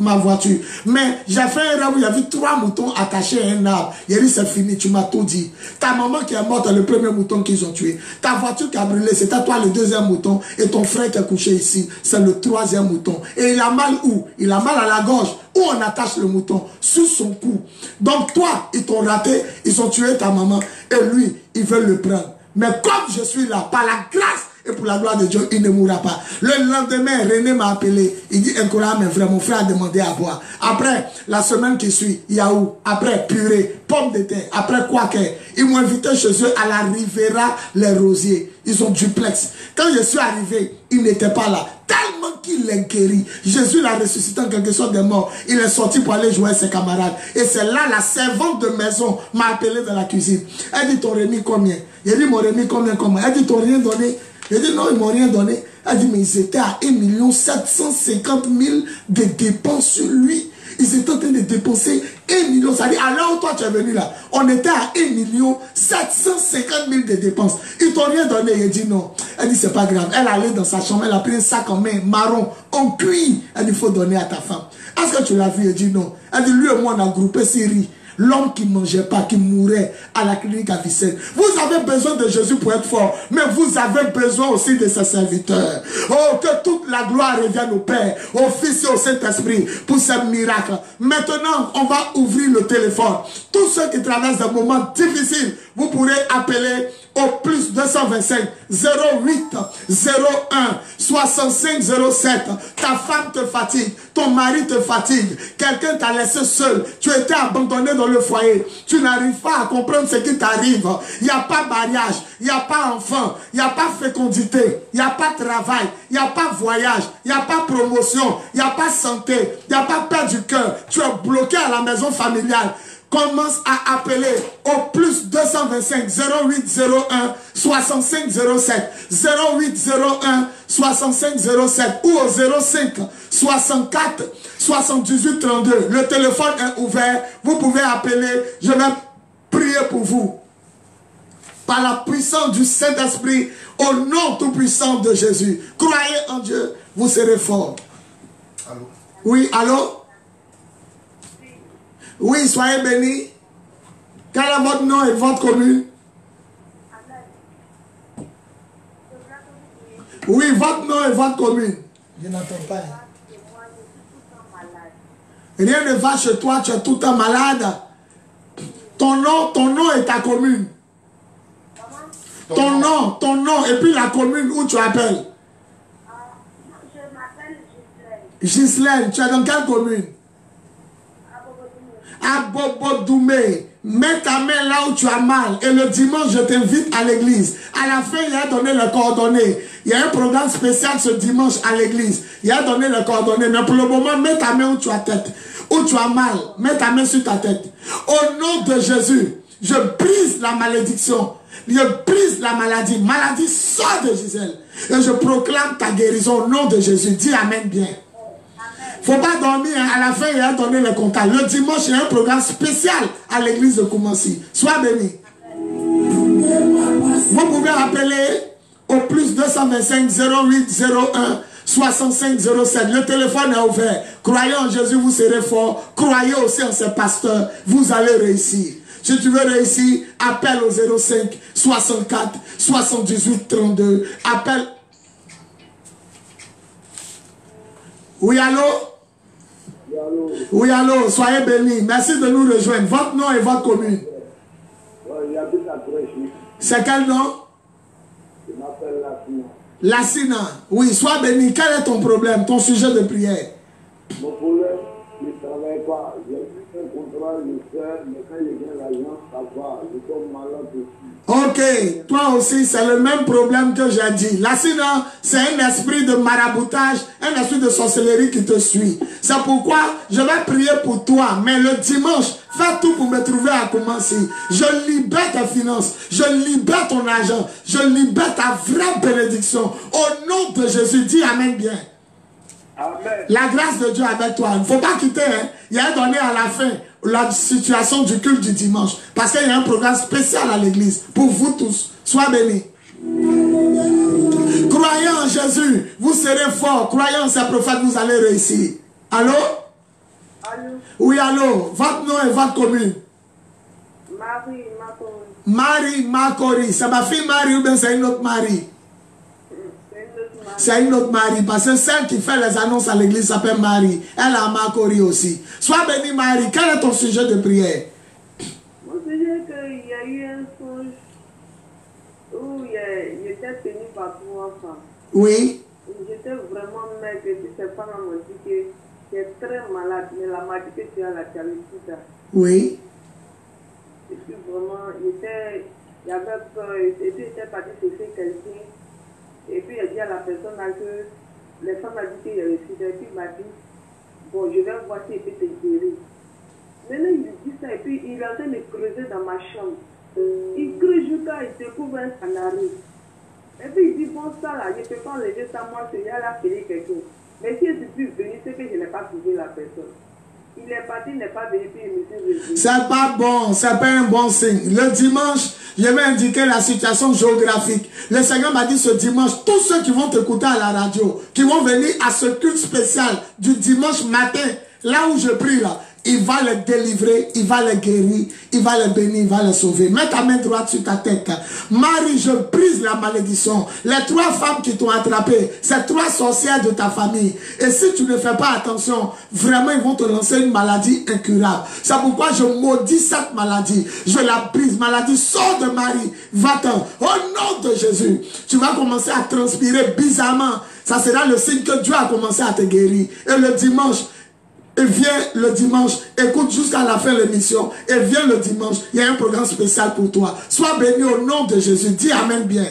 ma voiture. Mais j'ai fait un rêve où il y avait 3 moutons attachés à un arbre. Il dit, c'est fini, tu m'as tout dit. Ta maman qui est morte est le premier mouton qu'ils ont tué. Ta voiture qui a brûlé, c'était toi le 2e mouton. Et ton frère qui est couché ici, c'est le 3e mouton. Et il a mal où? Il a mal à la gorge. Où on attache le mouton? Sous son cou. Donc toi, ils t'ont raté, ils ont tué ta maman. Et lui, ils veulent le prendre. Mais comme je suis là, par la grâce et pour la gloire de Dieu, il ne mourra pas. Le lendemain, René m'a appelé. Il dit, incroyable, mais frère, mon frère a demandé à boire. Après, la semaine qui suit, yaourt. Après, purée, pommes de terre. Après, quoi que. Ils m'ont invité chez eux à la Rivera Les Rosiers. Ils ont duplex. Quand je suis arrivé, il n'était pas là. Tellement qu'il est guéri. Jésus l'a ressuscité en quelque sorte des morts. Il est sorti pour aller jouer avec ses camarades. Et c'est là, la servante de maison m'a appelé dans la cuisine. Elle dit, t'ont remis combien? Il dit, m'ont remis combien? Elle dit, t'ont rien donné? J'ai dit, non, ils m'ont rien donné. Elle dit, mais ils étaient à 1 750 000 de dépenses sur lui. Ils étaient en train de dépenser 1 million. Ça dit, à l'heure où toi tu es venu là, on était à 1 750 000 de dépenses. Ils t'ont rien donné. Il dit non. Elle dit, c'est pas grave. Elle allait dans sa chambre, elle a pris un sac en main, marron, en cuir. Elle dit, il faut donner à ta femme. Est-ce que tu l'as vu? Il dit non. Elle dit, lui et moi, on a groupé Syrie. L'homme qui ne mangeait pas, qui mourait à la clinique à Vicenne. Vous avez besoin de Jésus pour être fort, mais vous avez besoin aussi de ses serviteurs. Oh, que toute la gloire revienne au Père, au Fils et au Saint-Esprit pour ces miracles. Maintenant, on va ouvrir le téléphone. Tous ceux qui traversent des moments difficiles, vous pourrez appeler au plus 225 08 01 65 07. Ta femme te fatigue, ton mari te fatigue, quelqu'un t'a laissé seul, tu étais abandonné dans le foyer, tu n'arrives pas à comprendre ce qui t'arrive. Il n'y a pas mariage, il n'y a pas enfant, il n'y a pas fécondité, il n'y a pas travail, il n'y a pas voyage, il n'y a pas promotion, il n'y a pas santé, il n'y a pas paix du cœur, tu es bloqué à la maison familiale. Commence à appeler au plus 225 08 01 65 07 08 01 65 07 ou au 05 64 78 32. Le téléphone est ouvert. Vous pouvez appeler. Je vais prier pour vous. Par la puissance du Saint-Esprit, au nom tout puissant de Jésus. Croyez en Dieu, vous serez forts. Allô? Oui, allô? Oui, soyez bénis. Quel est votre nom et votre commune? Oui, votre nom et votre commune. Je n'entends pas. Rien ne va chez toi, tu es tout le temps malade. Ton nom et ta commune. Ton nom et puis la commune où tu appelles. Je m'appelle Ghislaine. Ghislaine, tu es dans quelle commune? À Bobo-Doumé. Mets ta main là où tu as mal. Et le dimanche, je t'invite à l'église. À la fin, il a donné les coordonnées. Il y a un programme spécial ce dimanche à l'église. Il a donné les coordonnées. Mais pour le moment, mets ta main où tu as tête. Où tu as mal. Mets ta main sur ta tête. Au nom de Jésus, je brise la malédiction. Je brise la maladie. Maladie, sort de Gisèle. Et je proclame ta guérison au nom de Jésus. Dis Amen bien. Il ne faut pas dormir, hein. À la fin, il a donné le contact. Le dimanche, il y a un programme spécial à l'église de Koumassi. Sois béni. Vous pouvez appeler au plus 225 08 01 65 07. Le téléphone est ouvert. Croyez en Jésus, vous serez fort. Croyez aussi en ses pasteurs. Vous allez réussir. Si tu veux réussir, appelle au 05 64 78 32. Appelle. Oui, allô? Oui, allô, soyez bénis. Merci de nous rejoindre. Votre nom et votre commune. C'est quel nom? Je m'appelle Lassina. Lassina. Oui, sois béni. Quel est ton problème, ton sujet de prière? Mon problème, je ne travaille pas. J'ai fait un contrat, je fais, mais quand je viens à l'agence, ça va. Je tombe malade aussi. Ok, toi aussi, c'est le même problème que j'ai dit. Lassina, c'est un esprit de maraboutage, un esprit de sorcellerie qui te suit. C'est pourquoi je vais prier pour toi. Mais le dimanche, fais tout pour me trouver à Koumassi. Je libère tes finances, je libère ton argent, je libère ta vraie bénédiction. Au nom de Jésus, dis Amen bien. Amen. La grâce de Dieu avec toi. Il ne faut pas quitter. Hein. Il a donné à la fin la situation du culte du dimanche. Parce qu'il y a un programme spécial à l'église. Pour vous tous. Sois bénis. Croyez en Jésus. Vous serez forts. Croyez en ses prophètes. Vous allez réussir. Allô? Allô? Oui, allô. Votre nom et votre commune? Marie Makori. Marie Makori. C'est ma fille Marie ou bien c'est une autre Marie? C'est une autre Marie, parce que celle qui fait les annonces à l'église s'appelle Marie. Elle a Makori aussi. Sois bénie Marie, quel est ton sujet de prière? Mon sujet, qu'il y a eu un songe où j'étais tenue par 3 femmes. Oui. J'étais vraiment maigre, et puis ces femmes m'ont dit que tu es très malade, mais la m'a dit que tu as la diabète. Oui. Et puis vraiment, il y avait peur, et puis j'étais partie chercher quelqu'un. Et puis elle dit à la personne là que les femmes ont dit qu'il y a reçu. Et puis il m'a dit, bon, je vais voir si il peut te guérir. Maintenant il dit ça et puis il est en train de creuser dans ma chambre. Il creuse jusqu'à il découvre un canari. Et puis il dit, bon, ça là, je ne peux pas enlever ça, moi, c'est là, payer quelqu'un. Mais si je suis venu, c'est que je n'ai pas trouvé la personne. Il est parti, il n'est pas venu, puis il me dit, c'est pas bon, c'est pas un bon signe. Le dimanche, je vais indiquer la situation géographique. Le Seigneur m'a dit ce dimanche, tous ceux qui vont t'écouter à la radio, qui vont venir à ce culte spécial du dimanche matin, là où je prie là, il va les délivrer, il va les guérir, il va les bénir, il va les sauver. Mets ta main droite sur ta tête. Marie, je brise la malédiction. Les 3 femmes qui t'ont attrapé, ces 3 sorcières de ta famille. Et si tu ne fais pas attention, vraiment ils vont te lancer une maladie incurable. C'est pourquoi je maudis cette maladie. Je la brise. Maladie, sors de Marie. Va-t'en. Au nom de Jésus, tu vas commencer à transpirer bizarrement. Ça sera le signe que Dieu a commencé à te guérir. Et le dimanche, et viens le dimanche, écoute jusqu'à la fin de l'émission, et viens le dimanche, il y a un programme spécial pour toi. Sois béni au nom de Jésus, dis Amen bien.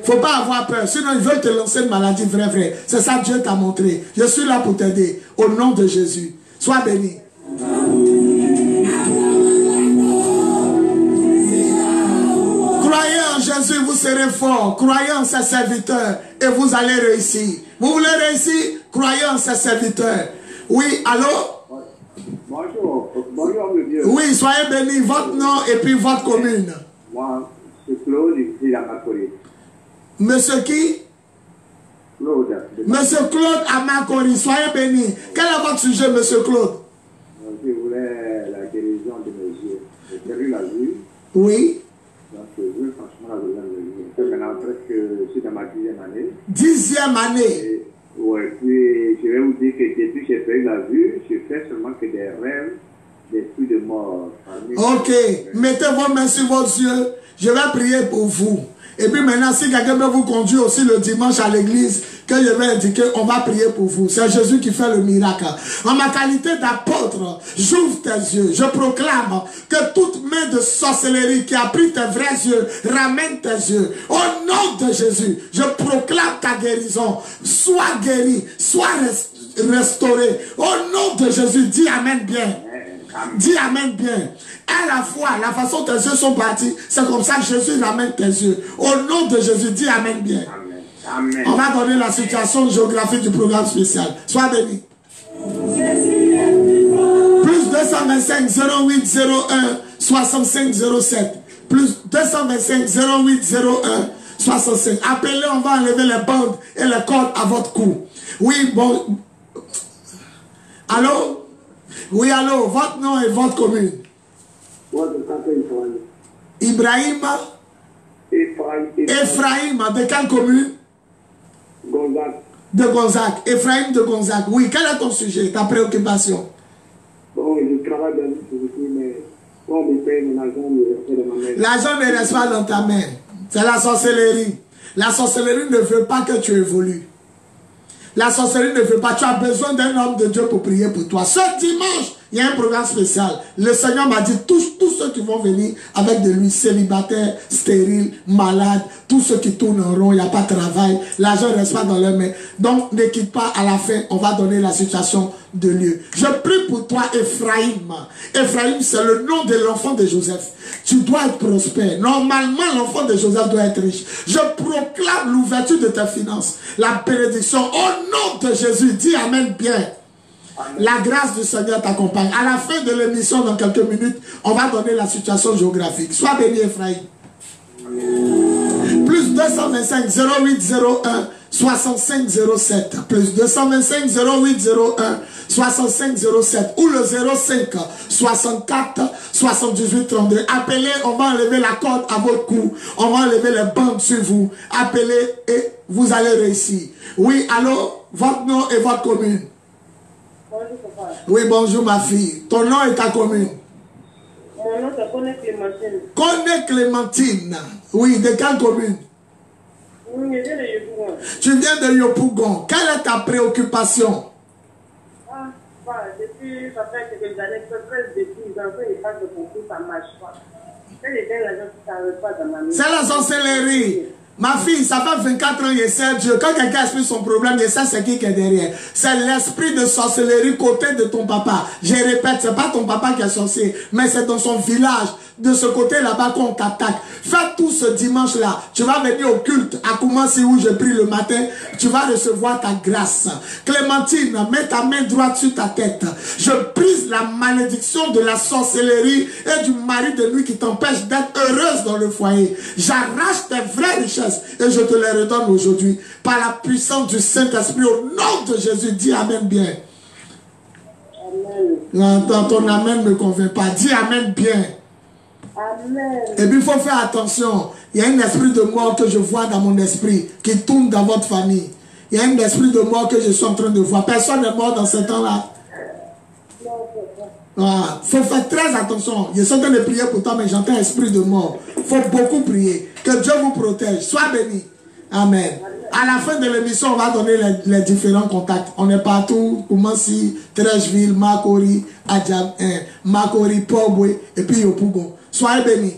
Faut pas avoir peur, sinon ils veulent te lancer une maladie vraie. C'est ça que Dieu t'a montré. Je suis là pour t'aider, au nom de Jésus. Sois béni. Croyez en Jésus, vous serez fort. Croyez en ses serviteurs, et vous allez réussir. Vous voulez réussir? Croyez en ses serviteurs. Oui, allô? Bonjour, bonjour monsieur. Oui, soyez bénis, votre nom et puis votre commune. Moi, c'est Claude, ici à Macori. Monsieur qui? Claude. Monsieur Claude à Macori, soyez bénis. Quel est votre sujet, monsieur Claude? Je voulais la guérison de mes yeux. J'ai perdu la vue. Oui. Donc, je veux franchement la besoin de vue. Maintenant, presque, je suis dans ma 10e année. 10e année. Oui, puis je vais vous dire que depuis que j'ai perdu la vue, je fais seulement que des rêves, des coups de mort. Ok, mettez vos mains sur vos yeux. Je vais prier pour vous. Et puis maintenant, si quelqu'un veut vous conduire aussi le dimanche à l'église, que je vais indiquer, on va prier pour vous. C'est Jésus qui fait le miracle. En ma qualité d'apôtre, j'ouvre tes yeux. Je proclame que toute main de sorcellerie qui a pris tes vrais yeux, ramène tes yeux. Au nom de Jésus, je proclame ta guérison. Sois guéri, sois restauré. Au nom de Jésus, dis Amen bien. Dis Amen bien. À la fois, la façon dont tes yeux sont partis, c'est comme ça que Jésus ramène tes yeux. Au nom de Jésus, dis Amen bien. Amen. On va donner la situation géographique du programme spécial. Sois béni. Plus 225 08 01 65 07. Plus 225 08 01 65. Appelez, on va enlever les bandes et les cordes à votre cou. Oui, bon. Allô? Oui, allô, votre nom et votre commune. Moi, je m'appelle Ibrahim. Ephraim, de quelle commune? Gonzague. De Gonzague. Ephraim de Gonzague. Oui, quel est ton sujet, ta préoccupation? Bon, je travaille dans une société, mais quand on me paye mon argent, il reste dans ma main. L'argent ne reste pas dans ta main. C'est la sorcellerie. La sorcellerie ne veut pas que tu évolues. La sorcellerie ne veut pas. Tu as besoin d'un homme de Dieu pour prier pour toi. Ce dimanche, il y a un programme spécial. Le Seigneur m'a dit, tous ceux qui vont venir avec de lui, célibataires, stériles, malades, tous ceux qui tournent en rond, il n'y a pas de travail, l'argent ne reste pas dans leurs mains. Donc, ne quitte pas, à la fin, on va donner la situation de lieu. Je prie pour toi, Ephraim. Ephraim, c'est le nom de l'enfant de Joseph. Tu dois être prospère. Normalement, l'enfant de Joseph doit être riche. Je proclame l'ouverture de tes finances, la bénédiction. Au nom de Jésus, dis Amen bien. La grâce du Seigneur t'accompagne. À la fin de l'émission, dans quelques minutes, on va donner la situation géographique. Sois béni, Ephraim. Plus 225 08 01 65 07. Plus 225 08 01 65 07. Ou le 05 64 78 32. Appelez, on va enlever la corde à votre cou. On va enlever les bandes sur vous. Appelez et vous allez réussir. Oui, allô? Votre nom et votre commune. Bonjour, papa. Oui, bonjour ma fille. Ton nom et ta commune? Mon nom c'est Koné Clémentine. Koné Clémentine. Oui, de quelle commune? Oui, je viens de Yopougon. Tu viens de Yopougon. Quelle est ta préoccupation? Ah, depuis, ça fait quelques années, presque depuis 10 ans, je passe de concours, ça ne marche pas. Quand je gagne l'argent, ça ne reste pas dans ma maison. C'est la sorcellerie. Ma fille, ça fait 24 ans, il sait Dieu. Quand quelqu'un explique son problème, il sait c'est qui est derrière. C'est l'esprit de sorcellerie côté de ton papa. Je répète, c'est pas ton papa qui est sorcier, mais c'est dans son village. De ce côté là-bas qu'on t'attaque. Fais tout ce dimanche-là. Tu vas venir au culte à Koumassi où je prie le matin. Tu vas recevoir ta grâce. Clémentine, mets ta main droite sur ta tête. Je brise la malédiction de la sorcellerie et du mari de nuit qui t'empêche d'être heureuse dans le foyer. J'arrache tes vraies richesses et je te les redonne aujourd'hui. Par la puissance du Saint-Esprit, au nom de Jésus, dis Amen bien. Amen. Non, ton Amen ne me convainc pas. Dis Amen bien. Amen. Et puis il faut faire attention. Il y a un esprit de mort que je vois dans mon esprit qui tourne dans votre famille. Il y a un esprit de mort que je suis en train de voir. Personne n'est mort dans ce temps-là. Il faut faire très attention. Je suis en train de prier pour toi, mais j'entends un esprit de mort. Il faut beaucoup prier. Que Dieu vous protège. Sois béni. Amen. À la fin de l'émission, on va donner les différents contacts. On est partout. Koumassi, Trècheville, Makori, Adjam, Makori, Pobwe et puis Yopougon. Soyez bénis.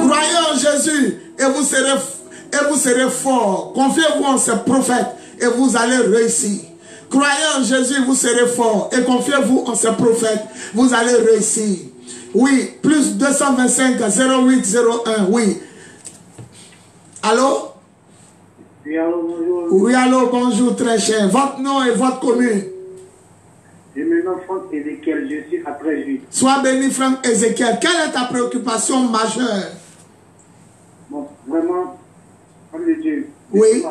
Croyez en Jésus et vous serez forts. Confiez-vous en ces prophètes et vous allez réussir. Croyez en Jésus, vous serez forts. Et confiez-vous en ces prophètes, vous allez réussir. Oui, plus 225 0801, oui. Allô? Oui, allô, bonjour. Oui, allô, bonjour, très cher. Votre nom et votre commune? Je me nomme Franck Ézéchiel, je suis à Trècheville. Sois béni, Franck Ézéchiel. Quelle est ta préoccupation majeure? Bon, vraiment, comme le Dieu, oui.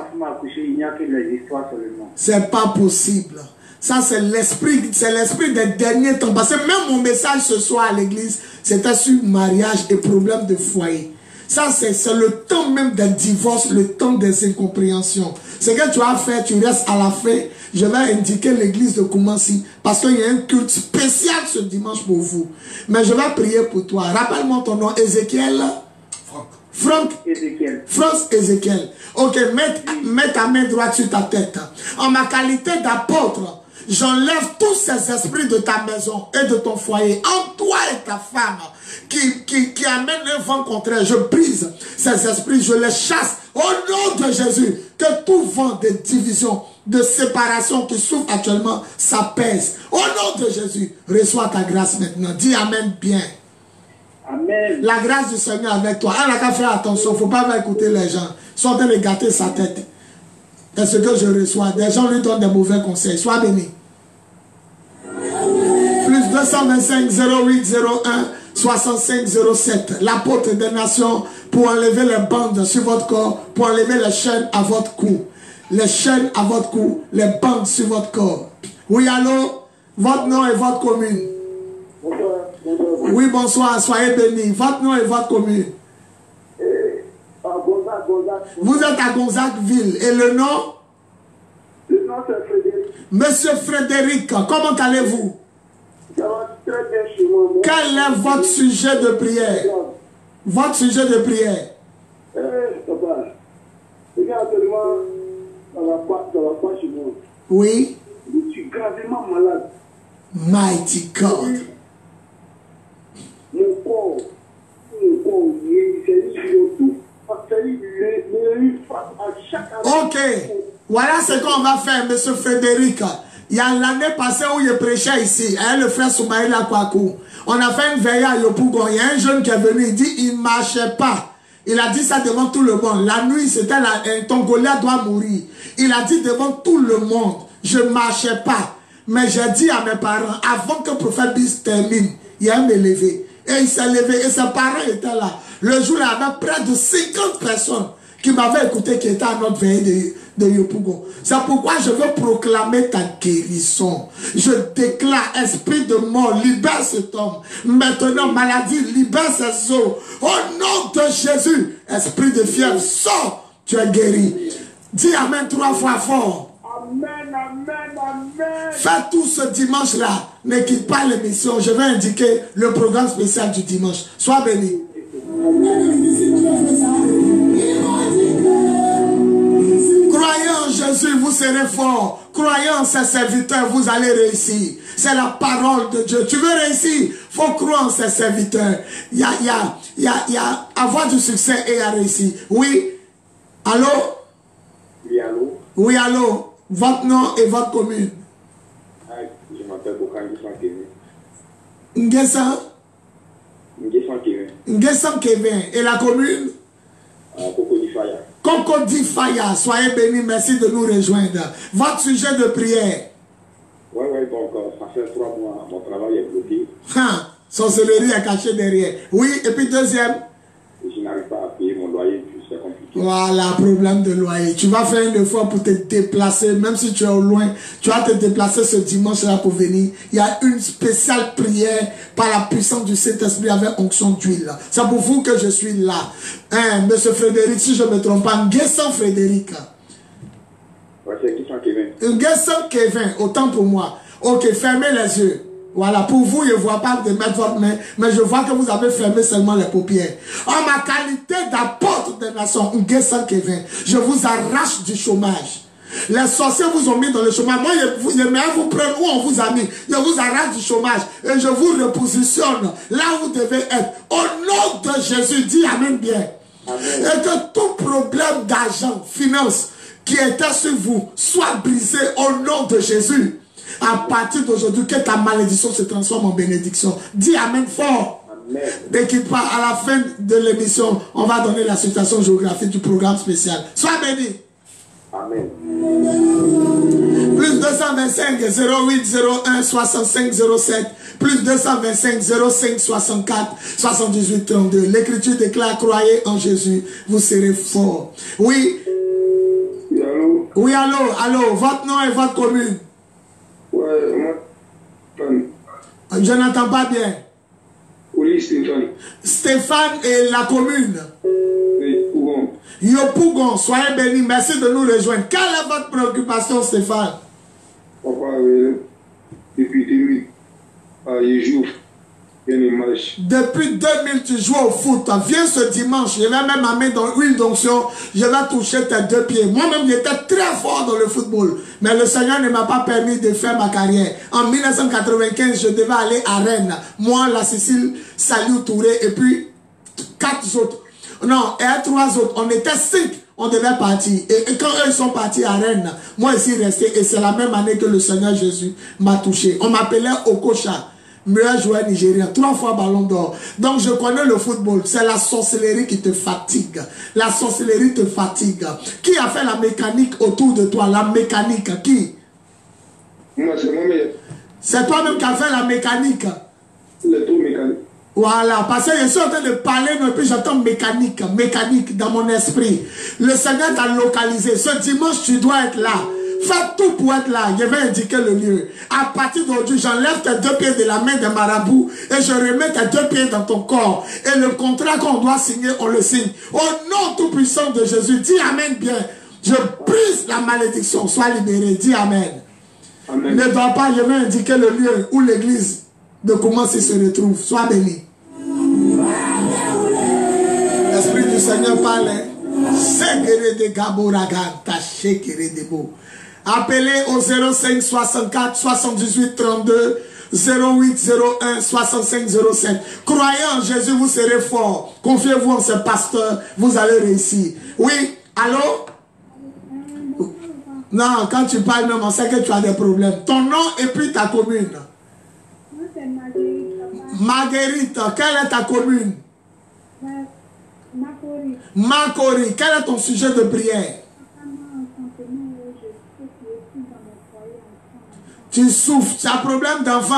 Il n'y a que les histoires seulement. C'est pas possible. Ça, c'est l'esprit des derniers temps. Parce que même mon message ce soir à l'église, c'était sur mariage et problèmes de foyer. Ça, c'est le temps même des divorces, le temps des incompréhensions. Ce que tu vas faire, tu restes à la fin. Je vais indiquer l'église de Koumassi parce qu'il y a un culte spécial ce dimanche pour vous. Mais je vais prier pour toi. Rappelle-moi ton nom, Ézéchiel. Franck Ézéchiel. France Ézéchiel. Ok, mets ta main droite sur ta tête. En ma qualité d'apôtre, j'enlève tous ces esprits de ta maison et de ton foyer, en toi et ta femme, qui amènent un vent contraire. Je brise ces esprits, je les chasse au nom de Jésus. Que tout vent de division, de séparation qui souffre actuellement, s'apaise. Au nom de Jésus, reçois ta grâce maintenant. Dis Amen bien. Amen. La grâce du Seigneur avec toi. Elle n'a qu'à faire attention. Il ne faut pas écouter les gens. Ils sont en train de gâter sa tête. C'est ce que je reçois. Des gens lui donnent des mauvais conseils. Sois béni. Plus 225 0801 65 07. L'apôtre des nations pour enlever les bandes sur votre corps, pour enlever les chaînes à votre cou. Les chaînes à votre cou, les bandes sur votre corps. Oui, allô? Votre nom et votre commune. Bonsoir. Oui, bonsoir, soyez bénis. Votre nom et votre commune. Vous êtes à Gonzague-Ville. Et le nom? Le nom c'est Frédéric. Monsieur Frédéric, comment allez-vous? Ça va très bien chez moi. Quel est votre sujet de prière? Votre sujet de prière? Papa, regarde tellement, ça va pas chez moi. Oui. Je suis gravement malade. Mighty God. Mon corps, c'est surtout à chaque année. Ok. Voilà ce qu'on va faire, monsieur Frédéric. Il y a l'année passée où je prêchais ici, avec le frère Soumaïla Kwaku. On a fait une veillée à Yopougon. Il y a un jeune qui est venu, il dit, il ne marchait pas. Il a dit ça devant tout le monde. La nuit, c'était un Tongolais doit mourir. Il a dit devant tout le monde, je ne marchais pas. Mais j'ai dit à mes parents, avant que le prophète Bis termine, il y a un élevé. Et il s'est levé et ses parents étaient là. Le jour, il y avait près de 50 personnes qui m'avaient écouté, qui étaient à notre veillée de Yopougon. C'est pourquoi je veux proclamer ta guérison. Je déclare, esprit de mort, libère cet homme. Maintenant, maladie, libère ses os. Au nom de Jésus, esprit de fièvre, sors, tu es guéri. Dis Amen 3 fois fort. Amen, amen, amen. Fais tout ce dimanche-là. Ne quitte pas l'émission. Je vais indiquer le programme spécial du dimanche. Sois béni. Croyez en Jésus, vous serez fort. croyant en ses serviteurs, vous allez réussir. C'est la parole de Dieu. Tu veux réussir, faut croire en ses serviteurs. Il y a avoir du succès et à réussir. Oui. Allô? Oui, allô? Oui, allô? Votre nom et votre commune? Je m'appelle Bokangi Kevin. Nguessan? Nguessan Kevin. Nguessan Kevin. Et la commune? Cocody Faya. Cocody Faya. Soyez bénis. Merci de nous rejoindre. Votre sujet de prière? Oui, donc ça fait 3 mois, mon travail est bloqué. Sorcellerie est cachée derrière. Oui, et puis deuxième? Je n'arrive pas à payer mon loyer, puis c'est compliqué. Voilà, problème de loyer. Tu vas faire un effort pour te déplacer, même si tu es au loin. Tu vas te déplacer ce dimanche-là pour venir. Il y a une spéciale prière par la puissance du Saint-Esprit avec onction d'huile. C'est pour vous que je suis là. Monsieur Frédéric, si je ne me trompe pas, Nguessan Frédéric. Ouais, c'est Nguessan Kevin. Nguessan Kevin, autant pour moi. Ok, fermez les yeux. Voilà, pour vous, je ne vois pas de mettre votre main, mais je vois que vous avez fermé seulement les paupières. En ma qualité d'apôtre des nations, Nguessan Kevin, je vous arrache du chômage. Les sorciers vous ont mis dans le chômage. Moi, je vais vous prendre où on vous a mis. Je vous arrache du chômage et je vous repositionne là où vous devez être. Au nom de Jésus, dis Amen bien. Amen. Et que tout problème d'argent, finance, qui était sur vous, soit brisé au nom de Jésus. À partir d'aujourd'hui, que ta malédiction se transforme en bénédiction. Dis Amen fort. Amen. Ne quitte pas. À la fin de l'émission, on va donner la situation géographique du programme spécial. Sois béni. Amen. Plus 225 08 01 65 07. Plus 225 05 64 78 32. L'écriture déclare: croyez en Jésus, vous serez fort. Oui. Oui, allô? Oui, allô, allô. Votre nom et votre commune? Ouais, moi, je n'entends pas bien. Oui, Stéphane. Stéphane et la commune? Oui, Pougon. Yopougon, soyez bénis. Merci de nous rejoindre. Quelle est votre préoccupation, Stéphane? Papa, depuis 2000, je joue. Depuis 2000, tu joues au foot. Viens ce dimanche. Je vais même amener dans une d'onction. Je vais toucher tes 2 pieds. Moi-même, j'étais très fort dans le football. Mais le Seigneur ne m'a pas permis de faire ma carrière. En 1995, je devais aller à Rennes. Moi, la Cécile, Saliou Touré et puis 4 autres. Non, et 3 autres. On était 5. On devait partir. Et quand eux sont partis à Rennes, moi ici resté. Et c'est la même année que le Seigneur Jésus m'a touché. On m'appelait Okocha. Meilleur joueur nigérien, 3 fois ballon d'or. Donc je connais le football. C'est la sorcellerie qui te fatigue. La sorcellerie te fatigue. Qui a fait la mécanique autour de toi? La mécanique, qui? Moi, c'est moi-même. C'est toi-même qui as fait la mécanique. L'électromécanique. Voilà, parce que je suis en train de parler, et puis j'entends mécanique dans mon esprit. Le Seigneur t'a localisé. Ce dimanche, tu dois être là. Fais tout pour être là. Je vais indiquer le lieu. À partir d'aujourd'hui, j'enlève tes 2 pieds de la main des marabouts et je remets tes 2 pieds dans ton corps. Et le contrat qu'on doit signer, on le signe. Au nom tout puissant de Jésus, dis Amen bien. Je brise la malédiction. Sois libéré. Dis Amen. Amen. Ne dors pas, je vais indiquer le lieu où l'église de comment il se retrouve. Sois béni. L'Esprit du Seigneur parle. Appelez au 05 64 78 32 08 01 65 07. Croyez en Jésus, vous serez fort. Confiez-vous en ce pasteur, vous allez réussir. Oui, allô? Non, quand tu parles même, on sait que tu as des problèmes. Ton nom et puis ta commune. Moi, c'est Marguerite. Marguerite, quelle est ta commune? Makori. Makori, quel est ton sujet de prière? Tu souffres, tu as problème d'enfant?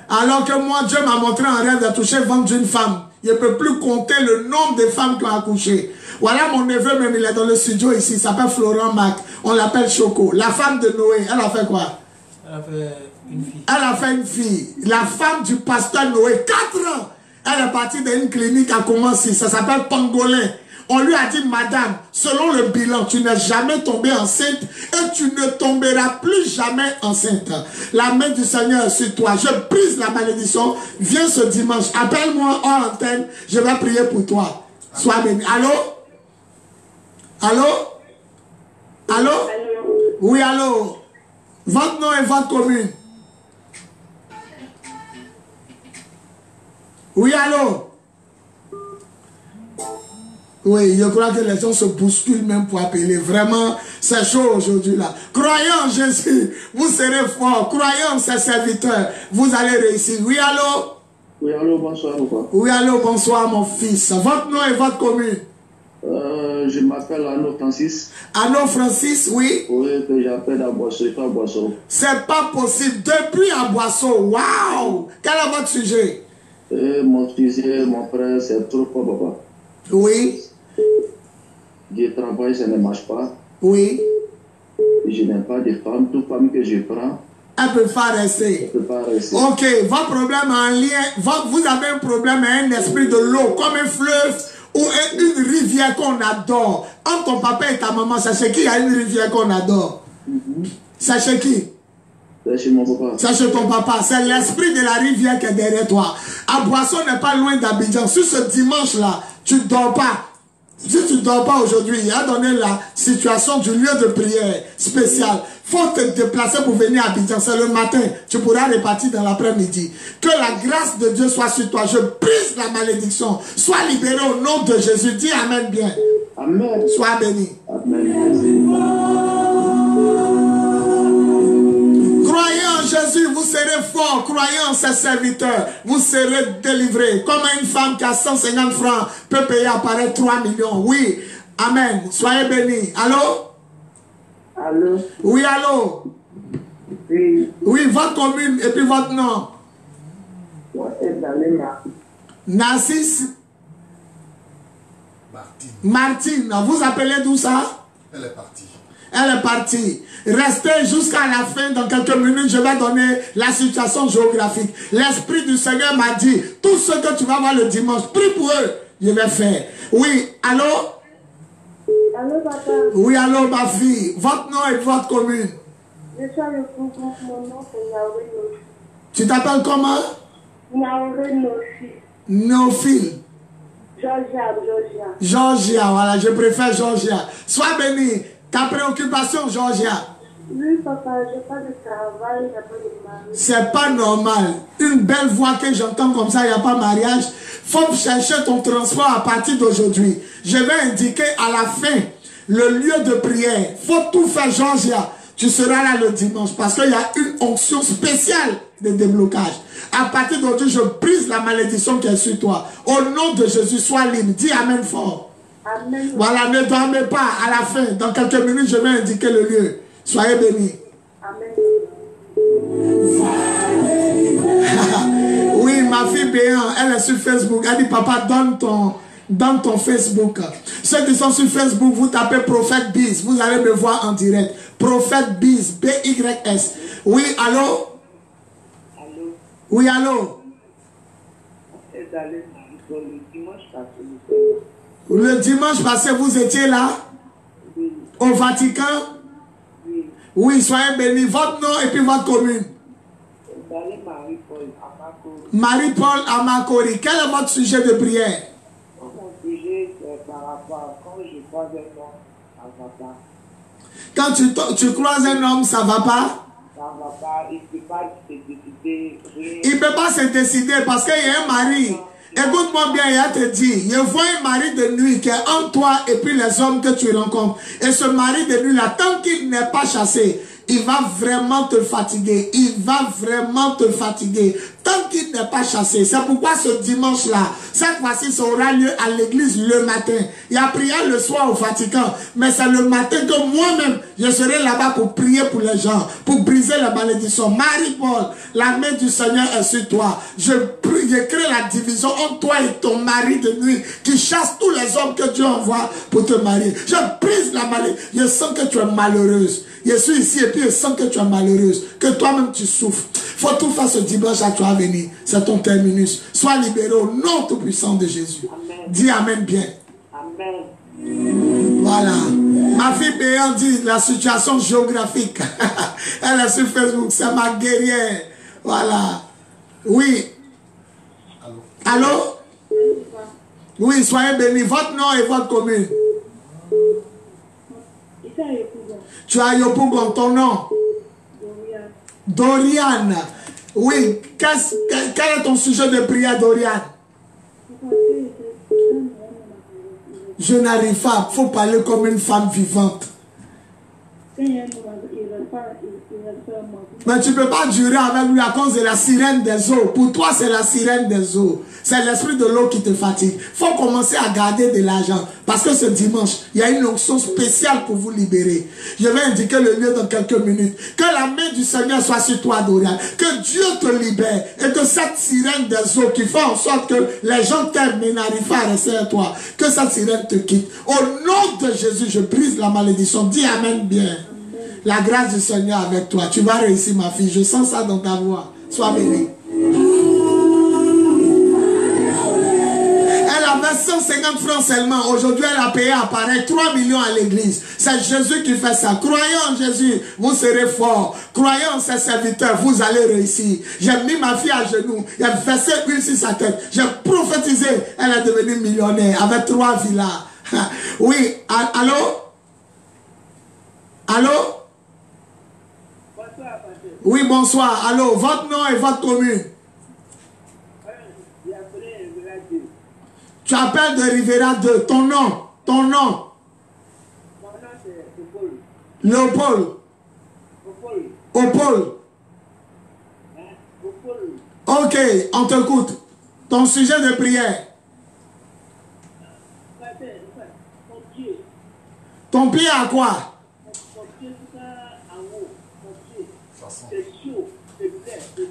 Alors que moi, Dieu m'a montré en rêve de toucher le ventre d'une femme. Je ne peux plus compter le nombre de femmes qui ont accouché. Voilà mon neveu, même il est dans le studio ici, il s'appelle Florent Mac. On l'appelle Choco. La femme de Noé, elle a fait quoi? Elle a fait une fille. Elle a fait une fille. La femme du pasteur Noé, 4 ans. Elle est partie d'une clinique à Commency, ça s'appelle Pangolin. On lui a dit, madame, selon le bilan, tu n'es jamais tombée enceinte et tu ne tomberas plus jamais enceinte. La main du Seigneur est sur toi. Je brise la malédiction. Viens ce dimanche. Appelle-moi hors antenne. Je vais prier pour toi. Sois béni. Allô? Allô? Allô? Oui, allô. Votre nom et votre commune. Oui, allô. Oui, je crois que les gens se bousculent même pour appeler. Vraiment, c'est chaud aujourd'hui là. Croyons en Jésus, vous serez forts. Croyons en ses serviteurs, vous allez réussir. Oui, allô. Oui, allô, bonsoir. Oui, allô, bonsoir mon fils. Votre nom et votre commune. Je m'appelle Arnaud Francis. Arnaud Francis, oui. Oui, que j'appelle à Boisseau, pas à Boisseau. C'est pas possible. Depuis à Boisseau, waouh. Quel est votre sujet? Mon sujet, mon frère, c'est trop fort, papa. Oui. Je travaille, ça ne marche pas. Oui. Je n'ai pas de femme. Toute femme que je prends, elle ne peut pas rester. Elle peut pas rester. Ok, votre problème en lien, vous avez un problème à un esprit de l'eau, comme un fleuve ou une rivière qu'on adore. Entre ton papa et ta maman, sachez qu'il y a une rivière qu'on adore. Sachez qui? C'est chez mon papa. C'est chez ton papa. C'est l'esprit de la rivière qui est derrière toi. À Boisson n'est pas loin d'Abidjan. Sur ce dimanche-là, tu ne dors pas. Si tu ne dors pas aujourd'hui, il a donné la situation du lieu de prière spécial. Il faut te déplacer pour venir à Abidjan. C'est le matin. Tu pourras repartir dans l'après-midi. Que la grâce de Dieu soit sur toi. Je brise la malédiction. Sois libéré au nom de Jésus. Dis Amen bien. Amen. Sois béni. Amen. Croyez en Jésus, vous serez forts. Croyez en ses serviteurs, vous serez délivrés. Comme une femme qui a 150 francs peut payer apparaître 3 millions. Oui, amen. Soyez bénis. Allô? Allô? Oui, allô? Oui. Oui, votre commune et puis votre nom. Moi, c'est Dalema. Narcisse? Martine. Vous appelez d'où ça? Elle est partie. Elle est partie. Restez jusqu'à la fin. Dans quelques minutes, je vais donner la situation géographique. L'Esprit du Seigneur m'a dit, tout ce que tu vas voir le dimanche, prie pour eux. Je vais faire. Oui, allô? Allô, papa? Oui, allô, ma fille. Votre nom et votre commune. Je suis le groupe. Mon nom, c'est Naouri Nofi. Tu t'appelles comment? Naouri Nofi. Nophile. Georgia. Georgia, voilà, je préfère Georgia. Sois béni. Ta préoccupation, Georgia? Oui, papa, je n'ai pas de travail, je n'ai pas de mari. C'est pas normal. Une belle voix que j'entends comme ça, il n'y a pas mariage. Faut chercher ton transport à partir d'aujourd'hui. Je vais indiquer à la fin le lieu de prière. Faut tout faire, Georgia. Tu seras là le dimanche parce qu'il y a une onction spéciale de déblocage. À partir d'aujourd'hui, je brise la malédiction qui est sur toi. Au nom de Jésus, sois libre. Dis Amen fort. Amen. Voilà, ne dormez pas. À la fin, dans quelques minutes, je vais indiquer le lieu. Soyez bénis. Amen. Oui, ma fille Béan, elle est sur Facebook. Elle dit, papa, donne ton Facebook. Ceux qui sont sur Facebook, vous tapez Prophète Biz. Vous allez me voir en direct. Prophète Biz, B-Y-S. Oui, allô? Allô? Oui, allô? C'est d'aller le dimanche passé. Le dimanche passé, vous étiez là? Oui. Au Vatican? Oui. Oui, soyez bénis. Votre nom et puis votre commune. D'aller Marie-Paul à Makori. Marie-Paul à Makori. Quel est votre sujet de prière? Mon sujet, c'est par rapport à quand je croise un homme, ça ne va pas. Quand tu croises un homme, ça ne va pas? Ça ne va pas, il ne peut pas se décider. Il ne peut pas se décider parce qu'il y a un mari. Écoute-moi bien, il a te dit, je vois un mari de nuit qui est entre toi et puis les hommes que tu rencontres. Et ce mari de nuit-là, tant qu'il n'est pas chassé, il va vraiment te fatiguer. Il va vraiment te fatiguer. Tant qu'il n'est pas chassé. C'est pourquoi ce dimanche-là, cette fois-ci, ça aura lieu à l'église le matin. Il y a prière le soir au Vatican. Mais c'est le matin que moi-même, je serai là-bas pour prier pour les gens. Pour briser la malédiction. Marie-Paul, la main du Seigneur est sur toi. Je crée la division entre toi et ton mari de nuit qui chasse tous les hommes que Dieu envoie pour te marier. Je brise la malédiction. Je sens que tu es malheureuse. Je suis ici et puis je sens que tu es malheureuse. Que toi-même tu souffres. Il faut tout faire ce dimanche à toi venir. C'est ton terminus. Sois libéré au nom tout-puissant de Jésus. Amen. Dis Amen bien. Amen. Voilà. Ma fille Béan dit la situation géographique. Elle est sur Facebook. C'est ma guerrière. Voilà. Oui. Allô? Oui, soyez bénis. Votre nom et votre commune. Tu as Yopougon, ton nom? Doriane. Oui, quel est ton sujet de prière, Doriane? Je n'arrive pas, il faut parler comme une femme vivante. Mais tu ne peux pas durer avec lui à cause de la sirène des eaux. Pour toi, c'est la sirène des eaux. C'est l'esprit de l'eau qui te fatigue. Il faut commencer à garder de l'argent. Parce que ce dimanche, il y a une onction spéciale pour vous libérer. Je vais indiquer le lieu dans quelques minutes. Que la main du Seigneur soit sur toi, Dorian. Que Dieu te libère. Et que cette sirène des eaux qui fait en sorte que les gens t'aiment mais n'arrivent pas à rester à toi. Que cette sirène te quitte. Au nom de Jésus, je brise la malédiction. Dis Amen bien. La grâce du Seigneur avec toi. Tu vas réussir, ma fille. Je sens ça dans ta voix. Sois bénie. Elle avait 150 francs seulement. Aujourd'hui, elle a payé à pareil 3 millions à l'église. C'est Jésus qui fait ça. Croyez en Jésus, vous serez forts. Croyez en ses serviteurs, vous allez réussir. J'ai mis ma fille à genoux. J'ai versé l'huile sur sa tête. J'ai prophétisé. Elle est devenue millionnaire avec 3 villas. Oui, allô? Allô? Oui, bonsoir. Allô, votre nom et votre commune? Tu appelles de Rivera 2. Ton nom? Ton nom? Mon nom c'est Léopold. Opol. Ok, on t'écoute. Ton sujet de prière? Ton pied à quoi?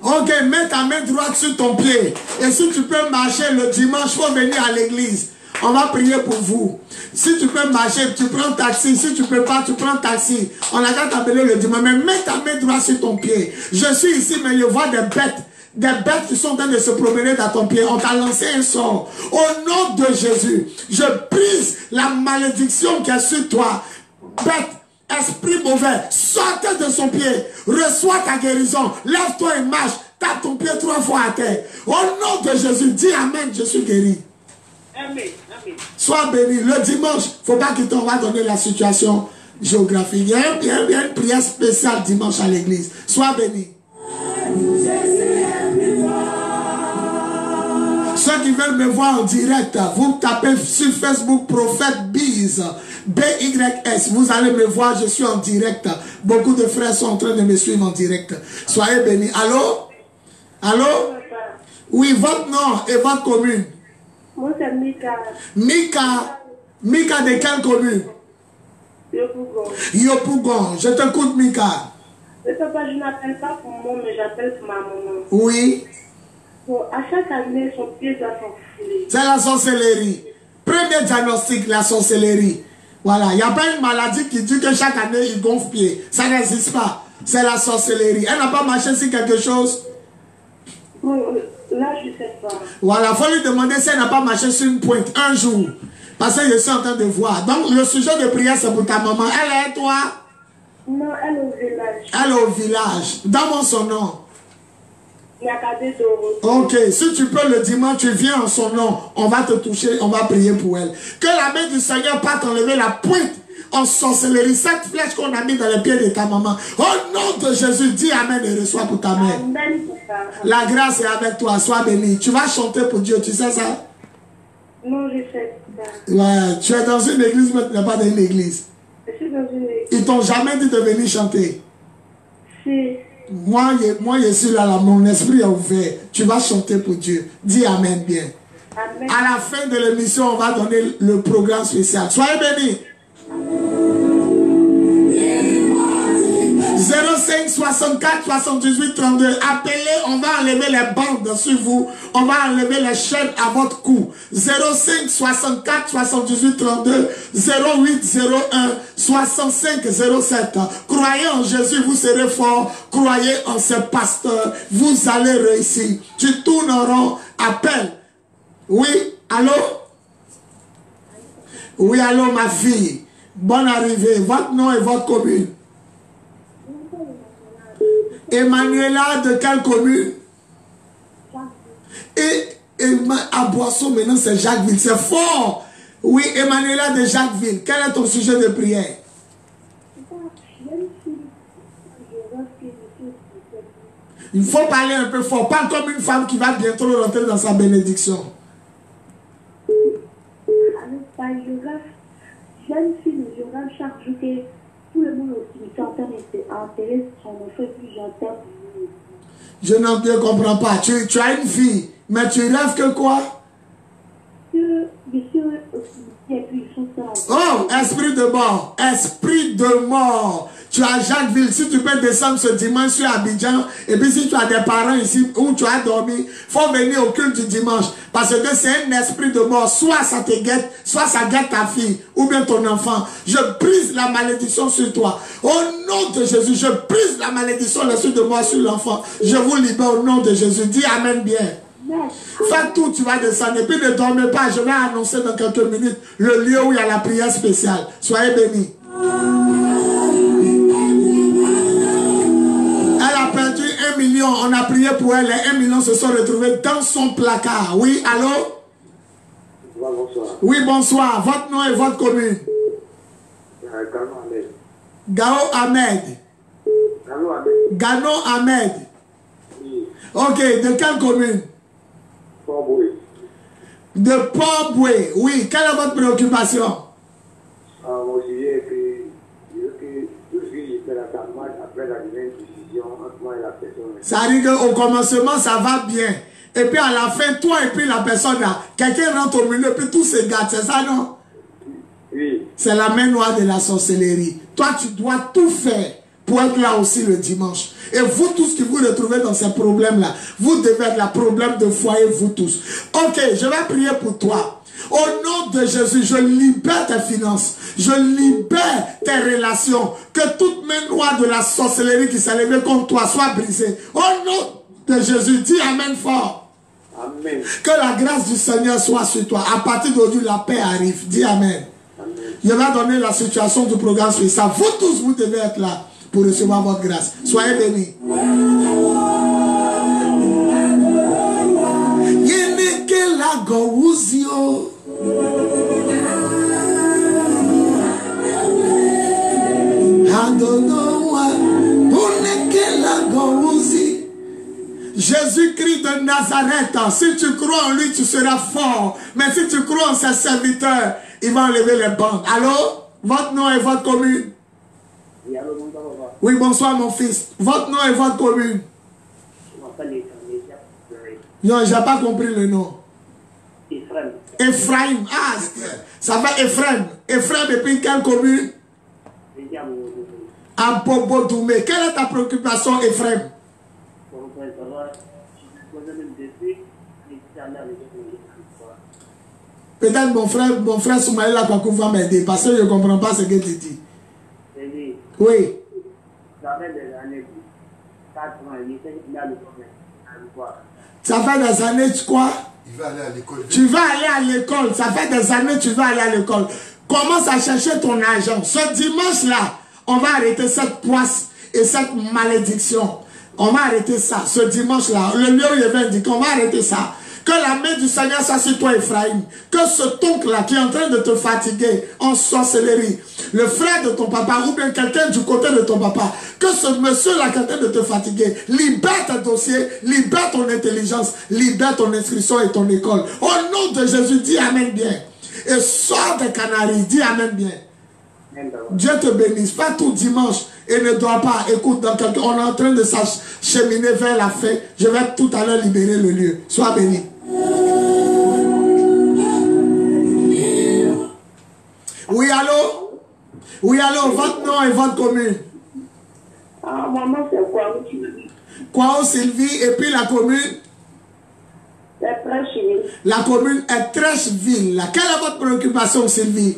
Ok, mets ta main droite sur ton pied. Et si tu peux marcher le dimanche, il faut venir à l'église. On va prier pour vous. Si tu peux marcher, tu prends taxi. Si tu ne peux pas, tu prends taxi. On a qu'à t'appeler le dimanche. Mais mets ta main droite sur ton pied. Je suis ici, mais je vois des bêtes. Des bêtes qui sont en train de se promener dans ton pied. On t'a lancé un sort. Au nom de Jésus, je brise la malédiction qui est sur toi. Bête. Esprit mauvais, sortez de son pied, reçois ta guérison, lève-toi et marche, tape ton pied 3 fois à terre. Au nom de Jésus, dis Amen, je suis guéri. Amen. Sois béni. Le dimanche, il ne faut pas qu'il t'en va donner la situation géographique. Il y a une prière spéciale dimanche à l'église. Sois béni. Ceux qui veulent me voir en direct, vous tapez sur Facebook Prophète Biz, BYS, vous allez me voir, je suis en direct. Beaucoup de frères sont en train de me suivre en direct. Soyez bénis. Allô? Allô? Oui, votre nom et votre commune? Moi, c'est Mika. Mika de quelle commune? Yopougon. Yopougon. Je t'écoute, Mika. Papa, je n'appelle pas pour moi, mais j'appelle pour ma maman. Oui. Bon, à chaque année, son pied doit s'enfiler. C'est la sorcellerie. Premier diagnostic, la sorcellerie. Voilà, il n'y a pas une maladie qui dit que chaque année, il gonfle pied. Ça n'existe pas. C'est la sorcellerie. Elle n'a pas marché sur quelque chose? Bon, là, je ne sais pas. Voilà, il faut lui demander si elle n'a pas marché sur une pointe un jour. Parce que je suis en train de voir. Donc, le sujet de prière, c'est pour ta maman. Elle est toi? Non, elle est au village. Elle est au village. Donne-moi son nom. Ok, si tu peux le dimanche, tu viens en son nom. On va te toucher, on va prier pour elle. Que la main du Seigneur parte enlever la pointe en sorcellerie. Cette flèche qu'on a mis dans les pieds de ta maman. Au nom de Jésus, dis Amen et reçois pour ta mère. Amen. La grâce est avec toi, sois béni. Tu vas chanter pour Dieu, tu sais ça? Non, je sais pas. Ouais, tu es dans une église, mais tu n'es pas dans une église. Je suis dans une église. Ils t'ont jamais dit de venir chanter? Si. Moi, je suis là, mon esprit est ouvert. Tu vas chanter pour Dieu. Dis Amen bien. Amen. À la fin de l'émission, on va donner le programme spécial. Soyez bénis. 05 64 78 32. Appelez, on va enlever les bandes sur vous. On va enlever les chaînes à votre cou. 05 64 78 32 08 01 65 07. Croyez en Jésus, vous serez fort. Croyez en ce pasteur, vous allez réussir. Tu tournes en rond, appelle. Oui, allô? Oui, allô, ma fille. Bonne arrivée. Votre nom et votre commune? Emmanuela de quelle commune? Et à Boisson, maintenant c'est Jacquesville. C'est fort. Oui, Emmanuela de Jacquesville. Quel est ton sujet de prière? Il faut parler un peu fort. Pas comme une femme qui va bientôt rentrer dans sa bénédiction. Par géographe, jeune fille de géographe charge que tout le monde aussi intéresse son enfant plus j'entends. Je ne comprends pas. Tu as une fille, mais tu rêves que quoi? Oh, esprit de mort. Esprit de mort. Tu as Jacquesville. Si tu peux descendre ce dimanche sur Abidjan, et puis si tu as des parents ici où tu as dormi, il faut venir au culte du dimanche. Parce que c'est un esprit de mort. Soit ça te guette, soit ça guette ta fille, ou bien ton enfant. Je brise la malédiction sur toi. Au nom de Jésus, je brise la malédiction, l'esprit de mort sur l'enfant. Je vous libère au nom de Jésus. Dis Amen bien. Fais tout, tu vas descendre. Et puis ne dormez pas. Je vais annoncer dans quelques minutes le lieu où il y a la prière spéciale. Soyez bénis. Elle a perdu 1 million. On a prié pour elle. Les 1 million se sont retrouvés dans son placard. Oui, allô? Bonsoir. Oui, bonsoir. Votre nom et votre commune? Gao Ahmed. Gano Ahmed. Oui. Ok, de quelle commune? De Port-Boué. Oui, quelle est votre préoccupation? Moi, je dirais que tout ce qui fait la campagne après la décision entre moi et la personne. Ça veut dire qu'au commencement, ça va bien. Et puis à la fin, toi et puis la personne là, quelqu'un rentre au milieu et puis tout se gâte. C'est ça, non? Oui. C'est la main noire de la sorcellerie. Toi, tu dois tout faire pour être là aussi le dimanche. Et vous tous qui vous retrouvez dans ces problèmes-là, vous devez être le problème de foyer, vous tous. Ok, je vais prier pour toi. Au nom de Jésus, je libère tes finances. Je libère tes relations. Que toute main noire de la sorcellerie qui s'est levée contre toi soit brisée. Au nom de Jésus, dis Amen fort. Amen. Que la grâce du Seigneur soit sur toi. À partir d'aujourd'hui, la paix arrive. Dis Amen. Amen. Je vais donner la situation du programme spécial. Vous tous, vous devez être là pour recevoir votre grâce. Soyez bénis. Jésus-Christ de Nazareth, si tu crois en lui, tu seras fort. Mais si tu crois en ses serviteurs, il va enlever les bandes. Allô? Votre nom et votre commune? Oui, bonsoir mon fils. Votre nom et votre commune? Non, je n'ai pas compris le nom. Ephraim. Ah, ça va Ephraim. Ephraim depuis quelle commune? À Bobo-Doumé. Quelle est ta préoccupation, Ephraim? Peut-être mon frère Soumaïla Kwakou va m'aider parce que je ne comprends pas ce que tu dis. Oui. Ça fait des années, tu quoi? Il va aller à l'école. Tu vas aller à l'école. Ça fait des années tu vas aller à l'école. Commence à chercher ton argent. Ce dimanche-là, on va arrêter cette poisse et cette malédiction. On va arrêter ça. Ce dimanche-là, le lieu où il va indiquer, on va arrêter ça. Que la main du Seigneur soit sur toi, Ephraim. Que ce oncle-là qui est en train de te fatiguer en sorcellerie, le frère de ton papa ou bien quelqu'un du côté de ton papa, que ce monsieur-là qui est en train de te fatiguer, libère tes dossiers, libère ton intelligence, libère ton inscription et ton école. Au nom de Jésus, dis Amen bien. Et sors des Canaries, dis Amen bien. Dieu te bénisse. Fais tout dimanche et ne dois pas. Écoute, dans quelques... on est en train de s'acheminer vers la fin. Je vais tout à l'heure libérer le lieu. Sois béni. Oui, allô? Oui, allô? Votre nom et votre commune? Ah, maman, c'est quoi? Kwao Sylvie et puis la commune? C'est Trècheville. La commune est Trècheville. Quelle est votre préoccupation, Sylvie?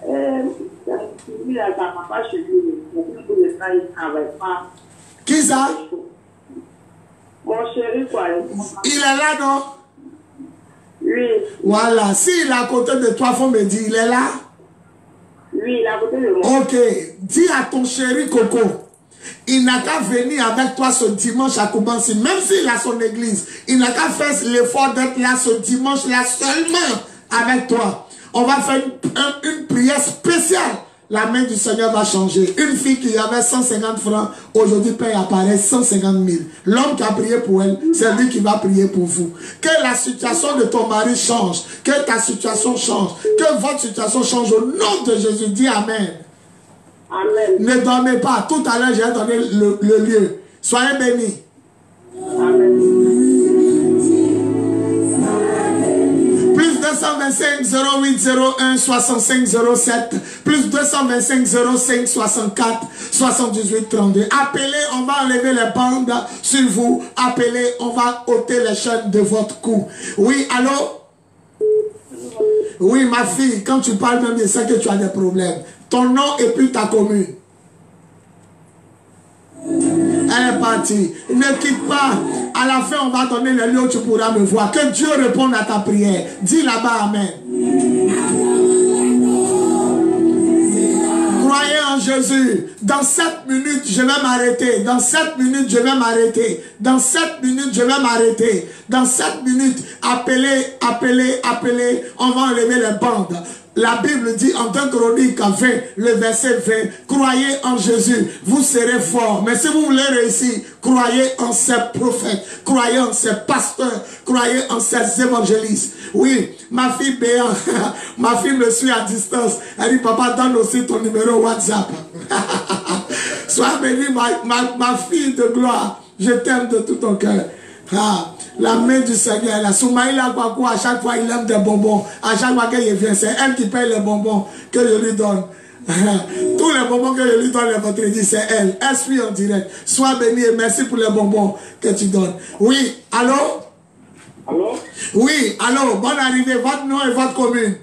Sylvie, là, sa papa chez lui. Il travaille pas. Qui ça? Mon chéri, quoi. Il est là, non? Oui. Voilà. S'il est à côté de toi, il faut me dire, il est là? Oui, il est à côté de moi. Ok. Dis à ton chéri Coco, il n'a qu'à venir avec toi ce dimanche à Koubansi, même s'il a son église. Il n'a qu'à faire l'effort d'être là ce dimanche-là seulement avec toi. On va faire une prière spéciale la main du Seigneur va changer. Une fille qui avait 150 francs, aujourd'hui paye apparaît 150 000. L'homme qui a prié pour elle, c'est lui qui va prier pour vous. Que la situation de ton mari change, que ta situation change, que votre situation change au nom de Jésus. Dis Amen. Amen. Ne dormez pas. Tout à l'heure, j'ai donné le lieu. Soyez bénis. Amen. Plus 225 08 01 65 07 plus 225 05 64 78 32. Appelez, on va enlever les bandes sur vous. Appelez, on va ôter les chaînes de votre cou. Oui, allô? Oui, ma fille, quand tu parles même de ça que tu as des problèmes. Ton nom et puis ta commune. Elle est partie. Ne quitte pas. À la fin, on va donner le lieu où tu pourras me voir. Que Dieu réponde à ta prière. Dis là-bas Amen. Croyez en Jésus. Dans 7 minutes, je vais m'arrêter. Dans 7 minutes, je vais m'arrêter. Dans 7 minutes, je vais m'arrêter. Dans 7 minutes, appelez, appelez, appelez. On va enlever les bandes. La Bible dit en 2 Chroniques 20, le verset 20, croyez en Jésus, vous serez forts. Mais si vous voulez réussir, croyez en ces prophètes, croyez en ces pasteurs, croyez en ces évangélistes. Oui, ma fille Béa, ma fille me suit à distance. Elle dit, papa, donne aussi ton numéro WhatsApp. Sois béni, ma fille de gloire, je t'aime de tout ton cœur. Ah, la main du Seigneur est là. Soumaïla Kwakou, à chaque fois, il aime des bonbons. À chaque fois qu'il vient, c'est elle qui paye les bonbons que je lui donne. Tous les bonbons que je lui donne le vendredi, c'est elle. Elle suit en direct. Sois béni et merci pour les bonbons que tu donnes. Oui, allô? Allô? Oui, allô, bonne arrivée. Votre nom et votre commune.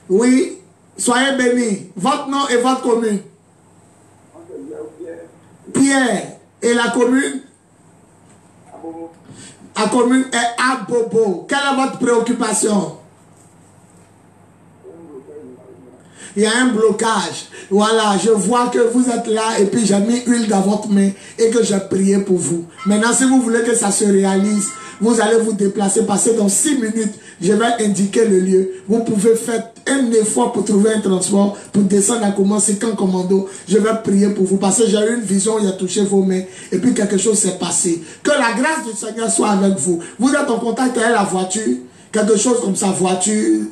Oui, soyez bénis. Votre nom et votre commune. Pierre. Et la commune? La commune est Abobo. Quelle est votre préoccupation? Il y a un blocage. Voilà, je vois que vous êtes là et puis j'ai mis huile dans votre main et que j'ai prié pour vous. Maintenant, si vous voulez que ça se réalise, vous allez vous déplacer parce que dans 6 minutes, je vais indiquer le lieu. Vous pouvez faire un effort pour trouver un transport, pour descendre à commencer quand commando. Je vais prier pour vous parce que j'ai eu une vision, il a touché vos mains et puis quelque chose s'est passé. Que la grâce du Seigneur soit avec vous. Vous êtes en contact avec la voiture, quelque chose comme ça, voiture.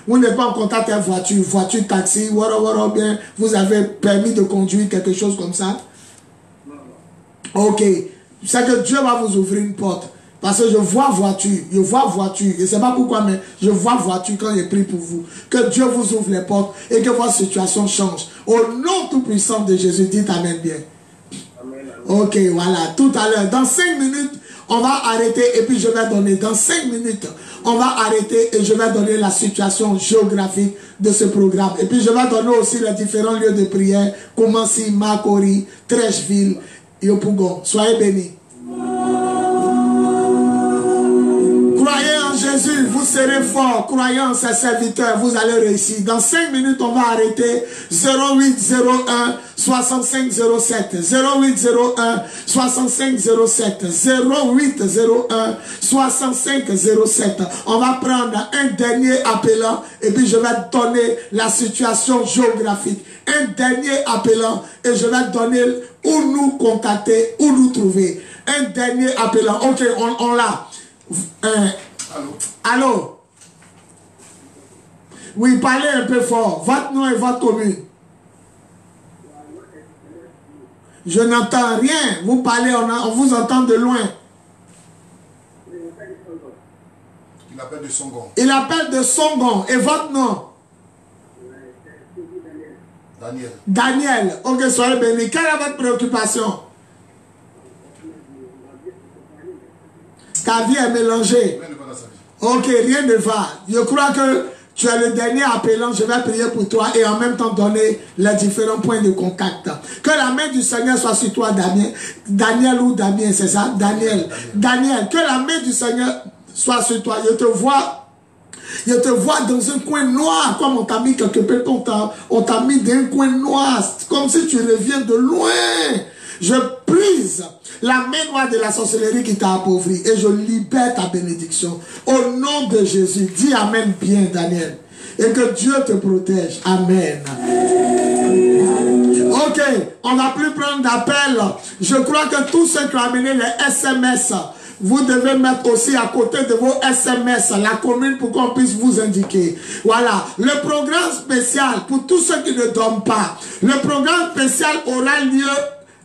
Vous n'êtes pas en contact avec voiture, voiture, taxi, bien. Vous avez permis de conduire, quelque chose comme ça. Ok. C'est que Dieu va vous ouvrir une porte. Parce que je vois voiture. Je ne sais pas pourquoi, mais je vois voiture quand je prie pour vous. Que Dieu vous ouvre les portes et que votre situation change. Au nom tout puissant de Jésus, dites Amen bien. Amen. Ok, voilà. Tout à l'heure, dans 5 minutes, on va arrêter et puis je vais donner. Dans 5 minutes, on va arrêter et je vais donner la situation géographique de ce programme. Et puis je vais donner aussi les différents lieux de prière. Koumassi, Makori, Trècheville, Yopougon. Soyez bénis. Croyez en Jésus, vous serez forts. Croyez en ses serviteurs, vous allez réussir. Dans 5 minutes, on va arrêter. 0801 65 07. 0801 65 07. 0801 65 07. On va prendre un dernier appelant et puis je vais donner la situation géographique. Un dernier appelant et je vais donner où nous contacter, où nous trouver. Un dernier appelant. Ok, on l'a. Allô? Oui, parlez un peu fort. Votre nom et votre commune. Je n'entends rien. Vous parlez, on vous entend de loin. Il appelle de Songon. Il appelle de Songon. Et votre nom? Daniel. Daniel. Ok, soyez bénis. Quelle est votre préoccupation? Ta vie est mélangée. Ok, rien ne va. Je crois que tu es le dernier appelant. Je vais prier pour toi et en même temps donner les différents points de contact. Que la main du Seigneur soit sur toi, Damien. Daniel ou Damien, c'est ça? Daniel. Daniel, que la main du Seigneur soit sur toi. Je te vois dans un coin noir, comme on t'a mis quelque part, on t'a mis dans un coin noir, comme si tu reviens de loin. Je brise la main noire de la sorcellerie qui t'a appauvri et je libère ta bénédiction. Au nom de Jésus, dis Amen bien, Daniel. et que Dieu te protège. Amen. Ok, on va plus prendre d'appel. Je crois que tous ceux qui ont amené les SMS, vous devez mettre aussi à côté de vos SMS la commune pour qu'on puisse vous indiquer. Voilà, le programme spécial pour tous ceux qui ne dorment pas. Le programme spécial aura lieu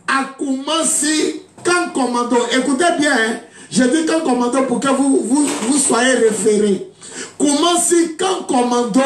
à Koumassi, Camp Commando. Écoutez bien, hein? Je dis Camp Commando pour que vous soyez référés. Koumassi, Camp Commando,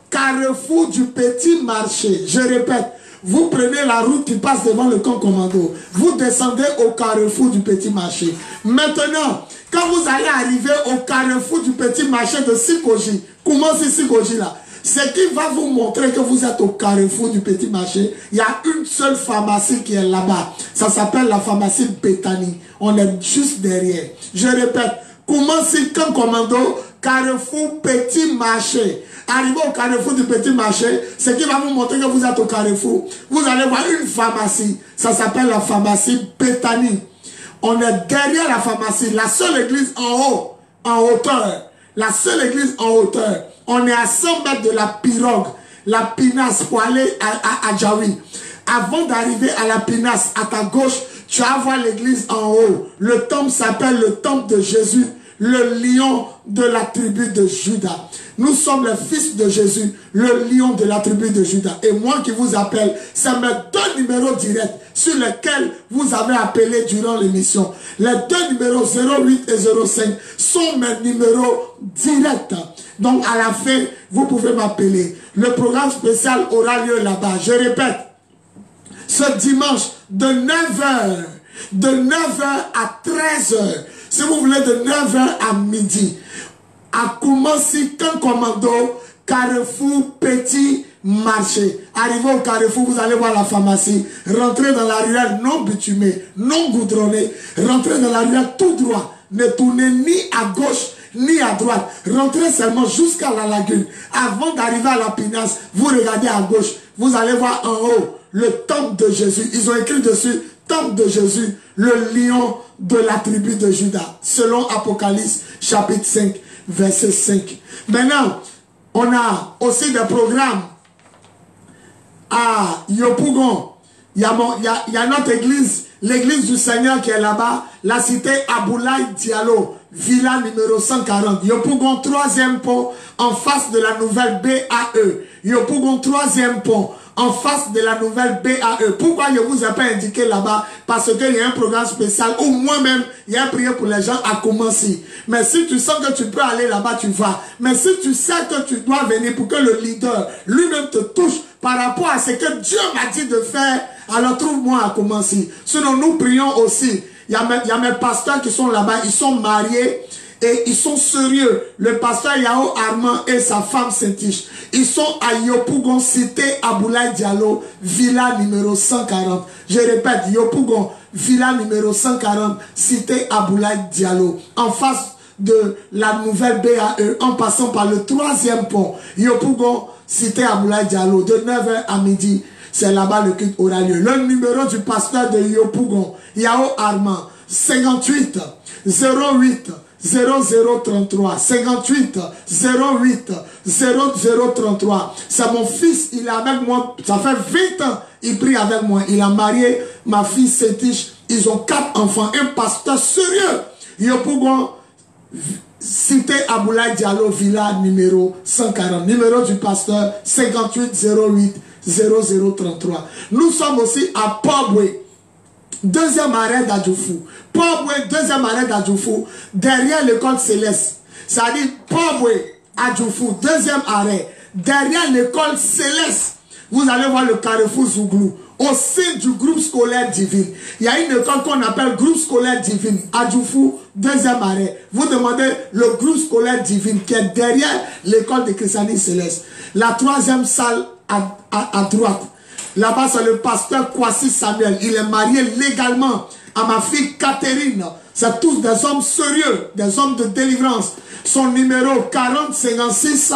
carrefour du Petit Marché. Je répète. Vous prenez la route qui passe devant le camp commando. Vous descendez au carrefour du Petit Marché. Maintenant, quand vous allez arriver au carrefour du Petit Marché de Sikoji, comment c'est Sikoji là? C'est qui va vous montrer que vous êtes au carrefour du Petit Marché. Il y a une seule pharmacie qui est là-bas. Ça s'appelle la pharmacie Bethany. On est juste derrière. Je répète, comment c'est camp commando, carrefour Petit Marché. Arrivez au carrefour du Petit Marché, ce qui va vous montrer que vous êtes au carrefour. Vous allez voir une pharmacie. Ça s'appelle la pharmacie Bethany. On est derrière la pharmacie. La seule église en haut, en hauteur. La seule église en hauteur. On est à 100 mètres de la pirogue, la pinasse pour aller à Djaoui. Avant d'arriver à la pinasse, à ta gauche, tu vas voir l'église en haut. Le temple s'appelle le temple de Jésus, le lion de la tribu de Juda. Nous sommes les fils de Jésus, le lion de la tribu de Juda. Et moi qui vous appelle, c'est mes deux numéros directs sur lesquels vous avez appelé durant l'émission. Les deux numéros 08 et 05 sont mes numéros directs. Donc à la fin, vous pouvez m'appeler. Le programme spécial aura lieu là-bas. Je répète, ce dimanche de 9h à 13h, si vous voulez de 9h à midi, à Koumassi, Camp Commando, carrefour Petit Marché. Arrivez au carrefour, vous allez voir la pharmacie. Rentrez dans la ruelle non bitumée, non goudronnée. Rentrez dans la ruelle tout droit. Ne tournez ni à gauche ni à droite. Rentrez seulement jusqu'à la lagune. Avant d'arriver à la pinasse, vous regardez à gauche. Vous allez voir en haut le temple de Jésus. Ils ont écrit dessus temple de Jésus, le lion de la tribu de Juda. Selon Apocalypse chapitre 5. Verset 5. Maintenant, on a aussi des programmes à Yopougon. Il y a notre église, l'église du Seigneur qui est là-bas, la cité Aboulaye Diallo, villa numéro 140. Yopougon, 3e pont, en face de la nouvelle BAE. Yopougon, 3e pont, en face de la nouvelle BAE. Pourquoi je vous ai pas indiqué là-bas? Parce qu'il y a un programme spécial où moi-même, il y a un prière pour les gens à commencer. Mais si tu sens que tu peux aller là-bas, tu vas. Mais si tu sais que tu dois venir pour que le leader lui-même te touche par rapport à ce que Dieu m'a dit de faire, alors trouve-moi à commencer. Sinon, nous prions aussi. Il y a mes pasteurs qui sont là-bas, ils sont mariés. Et ils sont sérieux. Le pasteur Yao Armand et sa femme Saint-Tiche. Ils sont à Yopougon, cité Aboulaye Diallo, villa numéro 140. Je répète, Yopougon, villa numéro 140, cité Aboulaye Diallo. En face de la nouvelle BAE, en passant par le 3e pont. Yopougon, cité Aboulaye Diallo, de 9h à midi. C'est là-bas le culte aura lieu. Le numéro du pasteur de Yopougon, Yao Armand, 58 08 0033 58 08 0033. C'est mon fils, il est avec moi, ça fait 20 ans, il prie avec moi. Il a marié ma fille Saint-Tiche, ils ont 4 enfants, un pasteur sérieux. Yopougon, cité Aboulaye Diallo, villa numéro 140. Numéro du pasteur 58 08 0033. Nous sommes aussi à Pobwe. Deuxième arrêt d'Adjoufou. Pobwe, deuxième arrêt d'Adjoufou, derrière l'école Céleste. C'est-à-dire Pobwe, Adjoufou, deuxième arrêt, derrière l'école Céleste. Vous allez voir le carrefour Zouglou. Au sein du groupe scolaire divin. Il y a une école qu'on appelle groupe scolaire divin. Adjoufou, deuxième arrêt. Vous demandez le groupe scolaire divin qui est derrière l'école de christianisme céleste. La 3e salle à droite. Là-bas, c'est le pasteur Kwasi Samuel. Il est marié légalement à ma fille Catherine. C'est tous des hommes sérieux, des hommes de délivrance. Son numéro 4056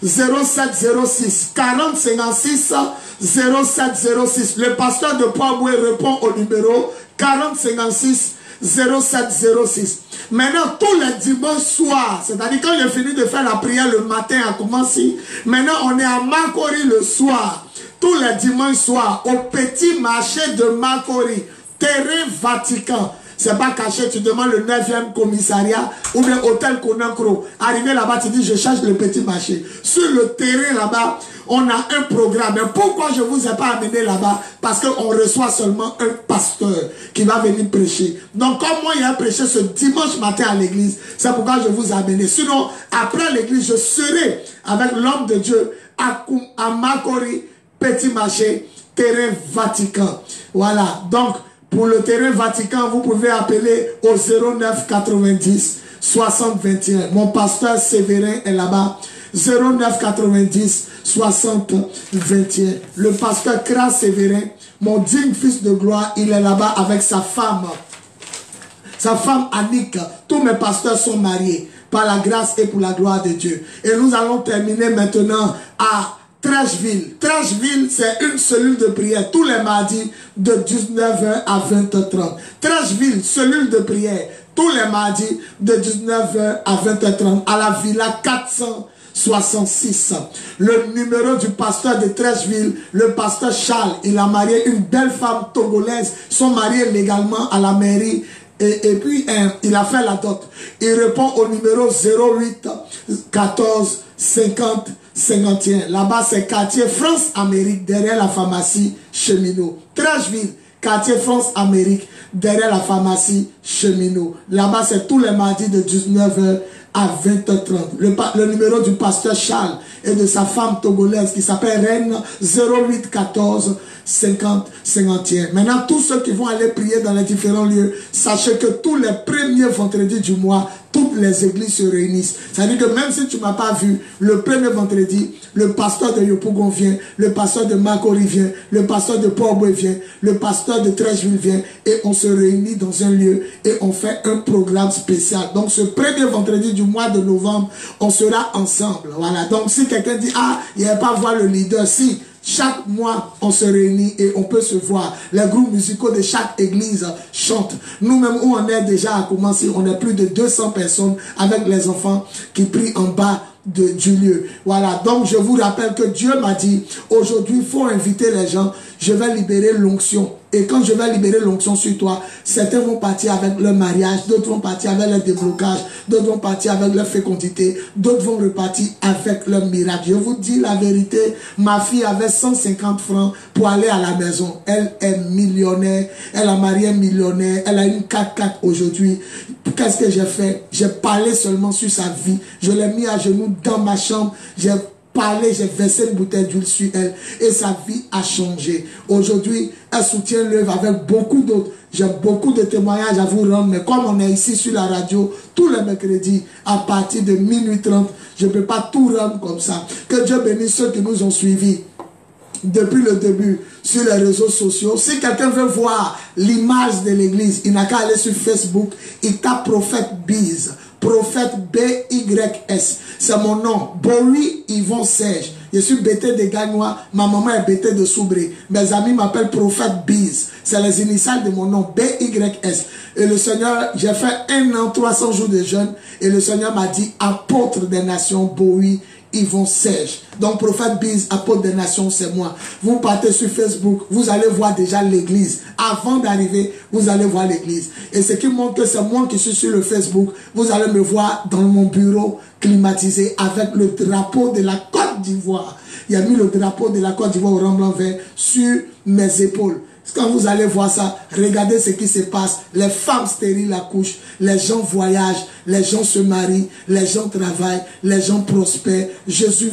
0706. 4056 0706. Le pasteur de Pobwe répond au numéro 4056 0706. Maintenant, tous les dimanches soirs, c'est-à-dire quand j'ai fini de faire la prière le matin à commencer, maintenant on est à Makori le soir. Tous les dimanches soirs, au petit marché de Makori, terrain Vatican. C'est pas caché, tu demandes le 9e commissariat ou bien hôtel Konakro. Arrivé là-bas, tu dis je cherche le petit marché. Sur le terrain là-bas, on a un programme. Mais pourquoi je vous ai pas amené là-bas? Parce qu'on reçoit seulement un pasteur qui va venir prêcher. Donc comme moi, il y a prêché ce dimanche matin à l'église, c'est pourquoi je vous ai amené. Sinon, après l'église, je serai avec l'homme de Dieu à Makori, petit marché, terrain Vatican. Voilà, donc pour le terrain Vatican, vous pouvez appeler au 09 90 60 21. Mon pasteur Séverin est là-bas. 09 90 60 21. Le pasteur Kras Séverin, mon digne fils de gloire, il est là-bas avec sa femme. Sa femme Annick. Tous mes pasteurs sont mariés par la grâce et pour la gloire de Dieu. Et nous allons terminer maintenant à Trècheville. Trècheville, c'est une cellule de prière tous les mardis de 19h à 20h30. Trècheville, cellule de prière tous les mardis de 19h à 20h30 à la Villa 466. Le numéro du pasteur de Trècheville, le pasteur Charles, il a marié une belle femme togolaise. Ils sont mariés légalement à la mairie. Et puis, il a fait la dot. Il répond au numéro 08 14 50 51. Là-bas, c'est quartier France-Amérique, derrière la pharmacie Cheminot. Trècheville, quartier France-Amérique, derrière la pharmacie Cheminot. Là-bas, c'est tous les mardis de 19h à 20h30. Le numéro du pasteur Charles et de sa femme togolaise qui s'appelle Reine, 08 14 50 51. Maintenant, tous ceux qui vont aller prier dans les différents lieux, sachez que tous les premiers vendredis du mois, toutes les églises se réunissent. C'est-à-dire que même si tu ne m'as pas vu, le premier vendredi, le pasteur de Yopougon vient, le pasteur de Makori vient, le pasteur de Port-Boué vient, le pasteur de Trècheville vient, et on se réunit dans un lieu et on fait un programme spécial. Donc ce premier vendredi du mois de novembre, on sera ensemble. Voilà. Donc si quelqu'un dit, ah, il n'y a pas à voir le leader, si. Chaque mois, on se réunit et on peut se voir. Les groupes musicaux de chaque église chantent. Nous-mêmes, où on est déjà à commencer, on est plus de 200 personnes avec les enfants qui prient en bas du lieu. Voilà, donc je vous rappelle que Dieu m'a dit, aujourd'hui, il faut inviter les gens. Je vais libérer l'onction. Et quand je vais libérer l'onction sur toi, certains vont partir avec leur mariage, d'autres vont partir avec leur déblocage, d'autres vont partir avec leur fécondité, d'autres vont repartir avec leur miracle. Je vous dis la vérité, ma fille avait 150 francs pour aller à la maison. Elle est millionnaire, elle a marié un millionnaire, elle a une 4x4 aujourd'hui. Qu'est-ce que j'ai fait? J'ai parlé seulement sur sa vie. Je l'ai mis à genoux dans ma chambre. J'ai parlé, j'ai versé une bouteille d'huile sur elle et sa vie a changé. Aujourd'hui, elle soutient l'œuvre avec beaucoup d'autres. J'ai beaucoup de témoignages à vous rendre, mais comme on est ici sur la radio tous les mercredis à partir de minuit 30, je ne peux pas tout rendre comme ça. Que Dieu bénisse ceux qui nous ont suivis depuis le début sur les réseaux sociaux. Si quelqu'un veut voir l'image de l'église, il n'a qu'à aller sur Facebook, il tape Prophète Biz. Prophète BYS, c'est mon nom. Bowie Yvon Serge. Je suis BT de Gagnois, ma maman est BT de Soubré. Mes amis m'appellent Prophète Biz. C'est les initiales de mon nom, BYS. Et le Seigneur, j'ai fait 1 an, 300 jours de jeûne. Et le Seigneur m'a dit, apôtre des nations, Bowie Yvon Serge. Donc Prophète Biz, apôtre des nations, c'est moi. Vous partez sur Facebook, vous allez voir déjà l'église. Avant d'arriver, vous allez voir l'église. Et ce qui montre que c'est moi qui suis sur le Facebook, vous allez me voir dans mon bureau climatisé avec le drapeau de la Côte d'Ivoire. Il a mis le drapeau de la Côte d'Ivoire au rang vert sur mes épaules. Quand vous allez voir ça, regardez ce qui se passe. Les femmes stériles accouchent, les gens voyagent, les gens se marient, les gens travaillent, les gens prospèrent. Jésus,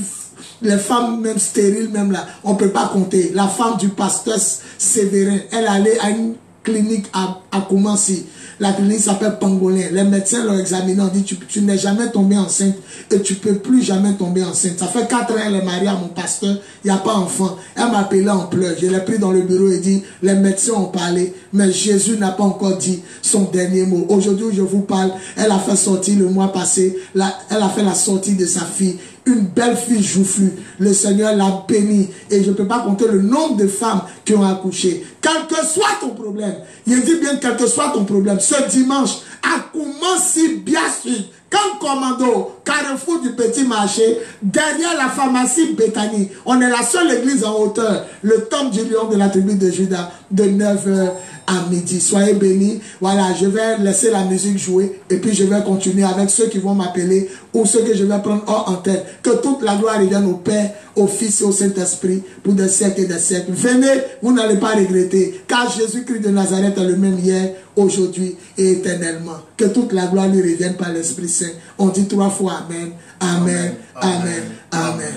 les femmes même stériles, même là, on ne peut pas compter. La femme du pasteur Séverin, elle allait à une clinique à Koumansi. La clinique s'appelle Pangolin. Les médecins l'ont examiné, ont dit tu n'es jamais tombé enceinte et tu ne peux plus jamais tomber enceinte. Ça fait 4 ans elle est mariée à mon pasteur, il n'y a pas d'enfant. Elle m'a appelé en pleurs. Je l'ai pris dans le bureau et dit les médecins ont parlé, mais Jésus n'a pas encore dit son dernier mot. Aujourd'hui où je vous parle, elle a fait sortir le mois passé, elle a fait la sortie de sa fille. une belle fille joufflue. Le Seigneur l'a bénie. Et je ne peux pas compter le nombre de femmes qui ont accouché. Quel que soit ton problème, je dis bien quel que soit ton problème, ce dimanche, a commencé bien sûr, comme commando, carrefour du petit marché, derrière la pharmacie Bethany. On est la seule église en hauteur, le temple du lion de la tribu de Juda, de 9h à midi. Soyez bénis. Voilà, je vais laisser la musique jouer et puis je vais continuer avec ceux qui vont m'appeler ou ceux que je vais prendre hors antenne. Que toute la gloire revienne au Père, au Fils et au Saint-Esprit pour des siècles et des siècles. Venez, vous n'allez pas regretter, car Jésus-Christ de Nazareth est le même hier, aujourd'hui et éternellement. Que toute la gloire lui revienne par l'Esprit Saint. On dit 3 fois Amen, Amen, Amen, Amen.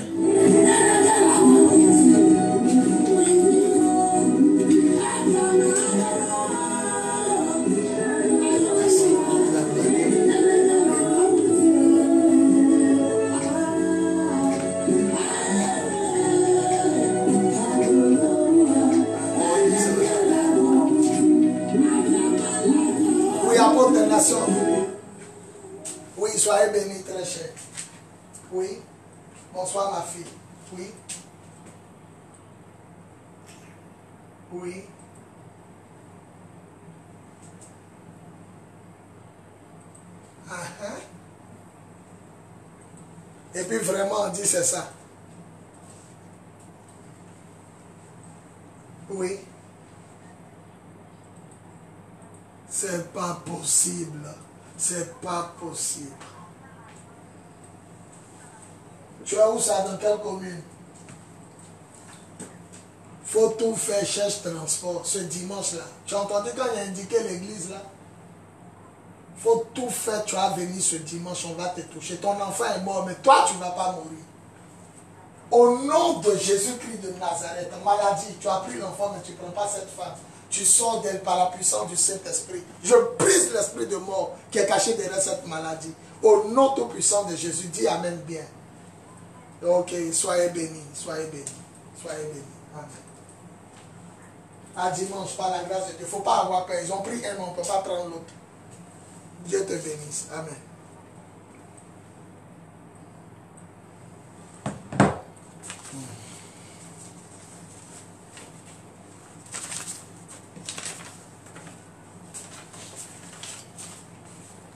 Oui, soyez bénis, très cher. Oui. Bonsoir, ma fille. Oui. Oui. Et puis vraiment, on dit c'est ça. Oui. C'est pas possible. C'est pas possible. Tu es où ça? Dans quelle commune? Faut tout faire, cherche transport ce dimanche-là. Tu as entendu quand il a indiqué l'église là? Faut tout faire, tu vas venir ce dimanche, on va te toucher. Ton enfant est mort, mais toi tu ne vas pas mourir. Au nom de Jésus-Christ de Nazareth, maladie, tu as pris l'enfant, mais tu ne prends pas cette femme. Tu sors d'elle par la puissance du Saint-Esprit. Je brise l'esprit de mort qui est caché derrière cette maladie. Au nom tout puissant de Jésus, dis Amen bien. Ok, soyez bénis, soyez bénis, soyez bénis. Amen. À dimanche, par la grâce de Dieu, il ne faut pas avoir peur. Ils ont pris un, mais on ne peut pas prendre l'autre. Dieu te bénisse. Amen.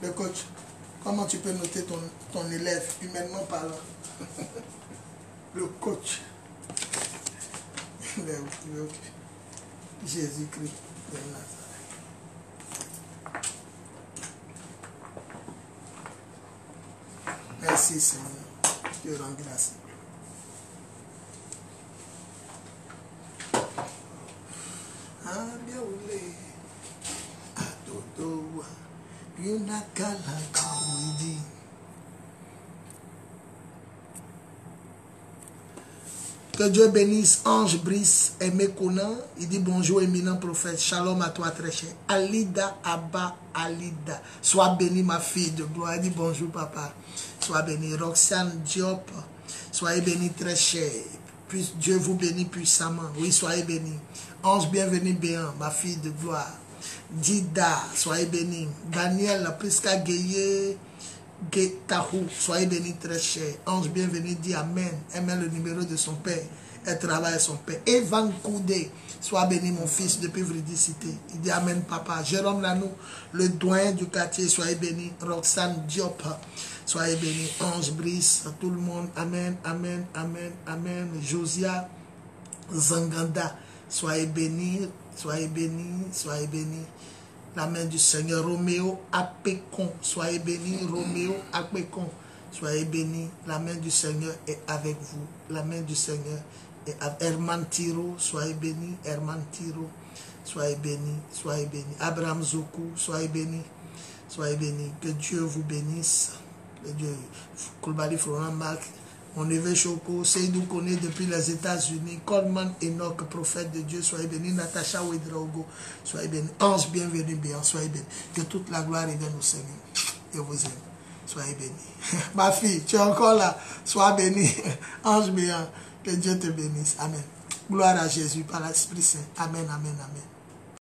Le coach, comment tu peux noter ton élève, humainement parlant? Le coach. Jésus-Christ de Nazareth. Merci Seigneur. Je rends grâce. Que Dieu bénisse Ange Brice Aimé Conan. Il dit bonjour éminent prophète. Shalom à toi très cher. Alida Abba Alida. Sois bénie ma fille de gloire. Il dit bonjour papa. Sois bénie. Roxane Diop. Soyez bénie très cher. Puis Dieu vous bénit puissamment. Oui, soyez bénie. Ange bienvenue béant, ma fille de gloire. Dida, soyez bénie. Daniel Priska Gueye Getahou, soyez béni très cher. Ange bienvenue, dit Amen. Amen le numéro de son père. Elle travaille à son père. Evan Koudé, sois béni mon fils depuis Vridicité. Il dit Amen papa. Jérôme Lanou, le doyen du quartier, soyez béni. Roxane Diop, soyez béni. Ange Brice, tout le monde. Amen, Amen, Amen, Amen. Josia Zanganda, soyez béni, soyez béni, soyez béni. La main du Seigneur. Roméo Apécon, soyez béni. Roméo Apécon, soyez béni. La main du Seigneur est avec vous. La main du Seigneur est avec Herman Tiro, soyez béni. Herman Tiro, soyez béni, soyez béni. Abraham Zoku, soyez béni, soyez béni. Que Dieu vous bénisse. Que Dieu, Koulbali Florent Marc, mon neveu Choco, Seydou Koné depuis les États-Unis, Coleman Enoch, prophète de Dieu, soyez béni. Natacha Ouedraogo, soyez béni. Ange bienvenue, bien, soyez béni. Que toute la gloire revienne au Seigneur. Je vous aime. Soyez béni. Ma fille, tu es encore là. Sois béni. Ange béant. Que Dieu te bénisse. Amen. Gloire à Jésus par l'Esprit Saint. Amen, amen, amen.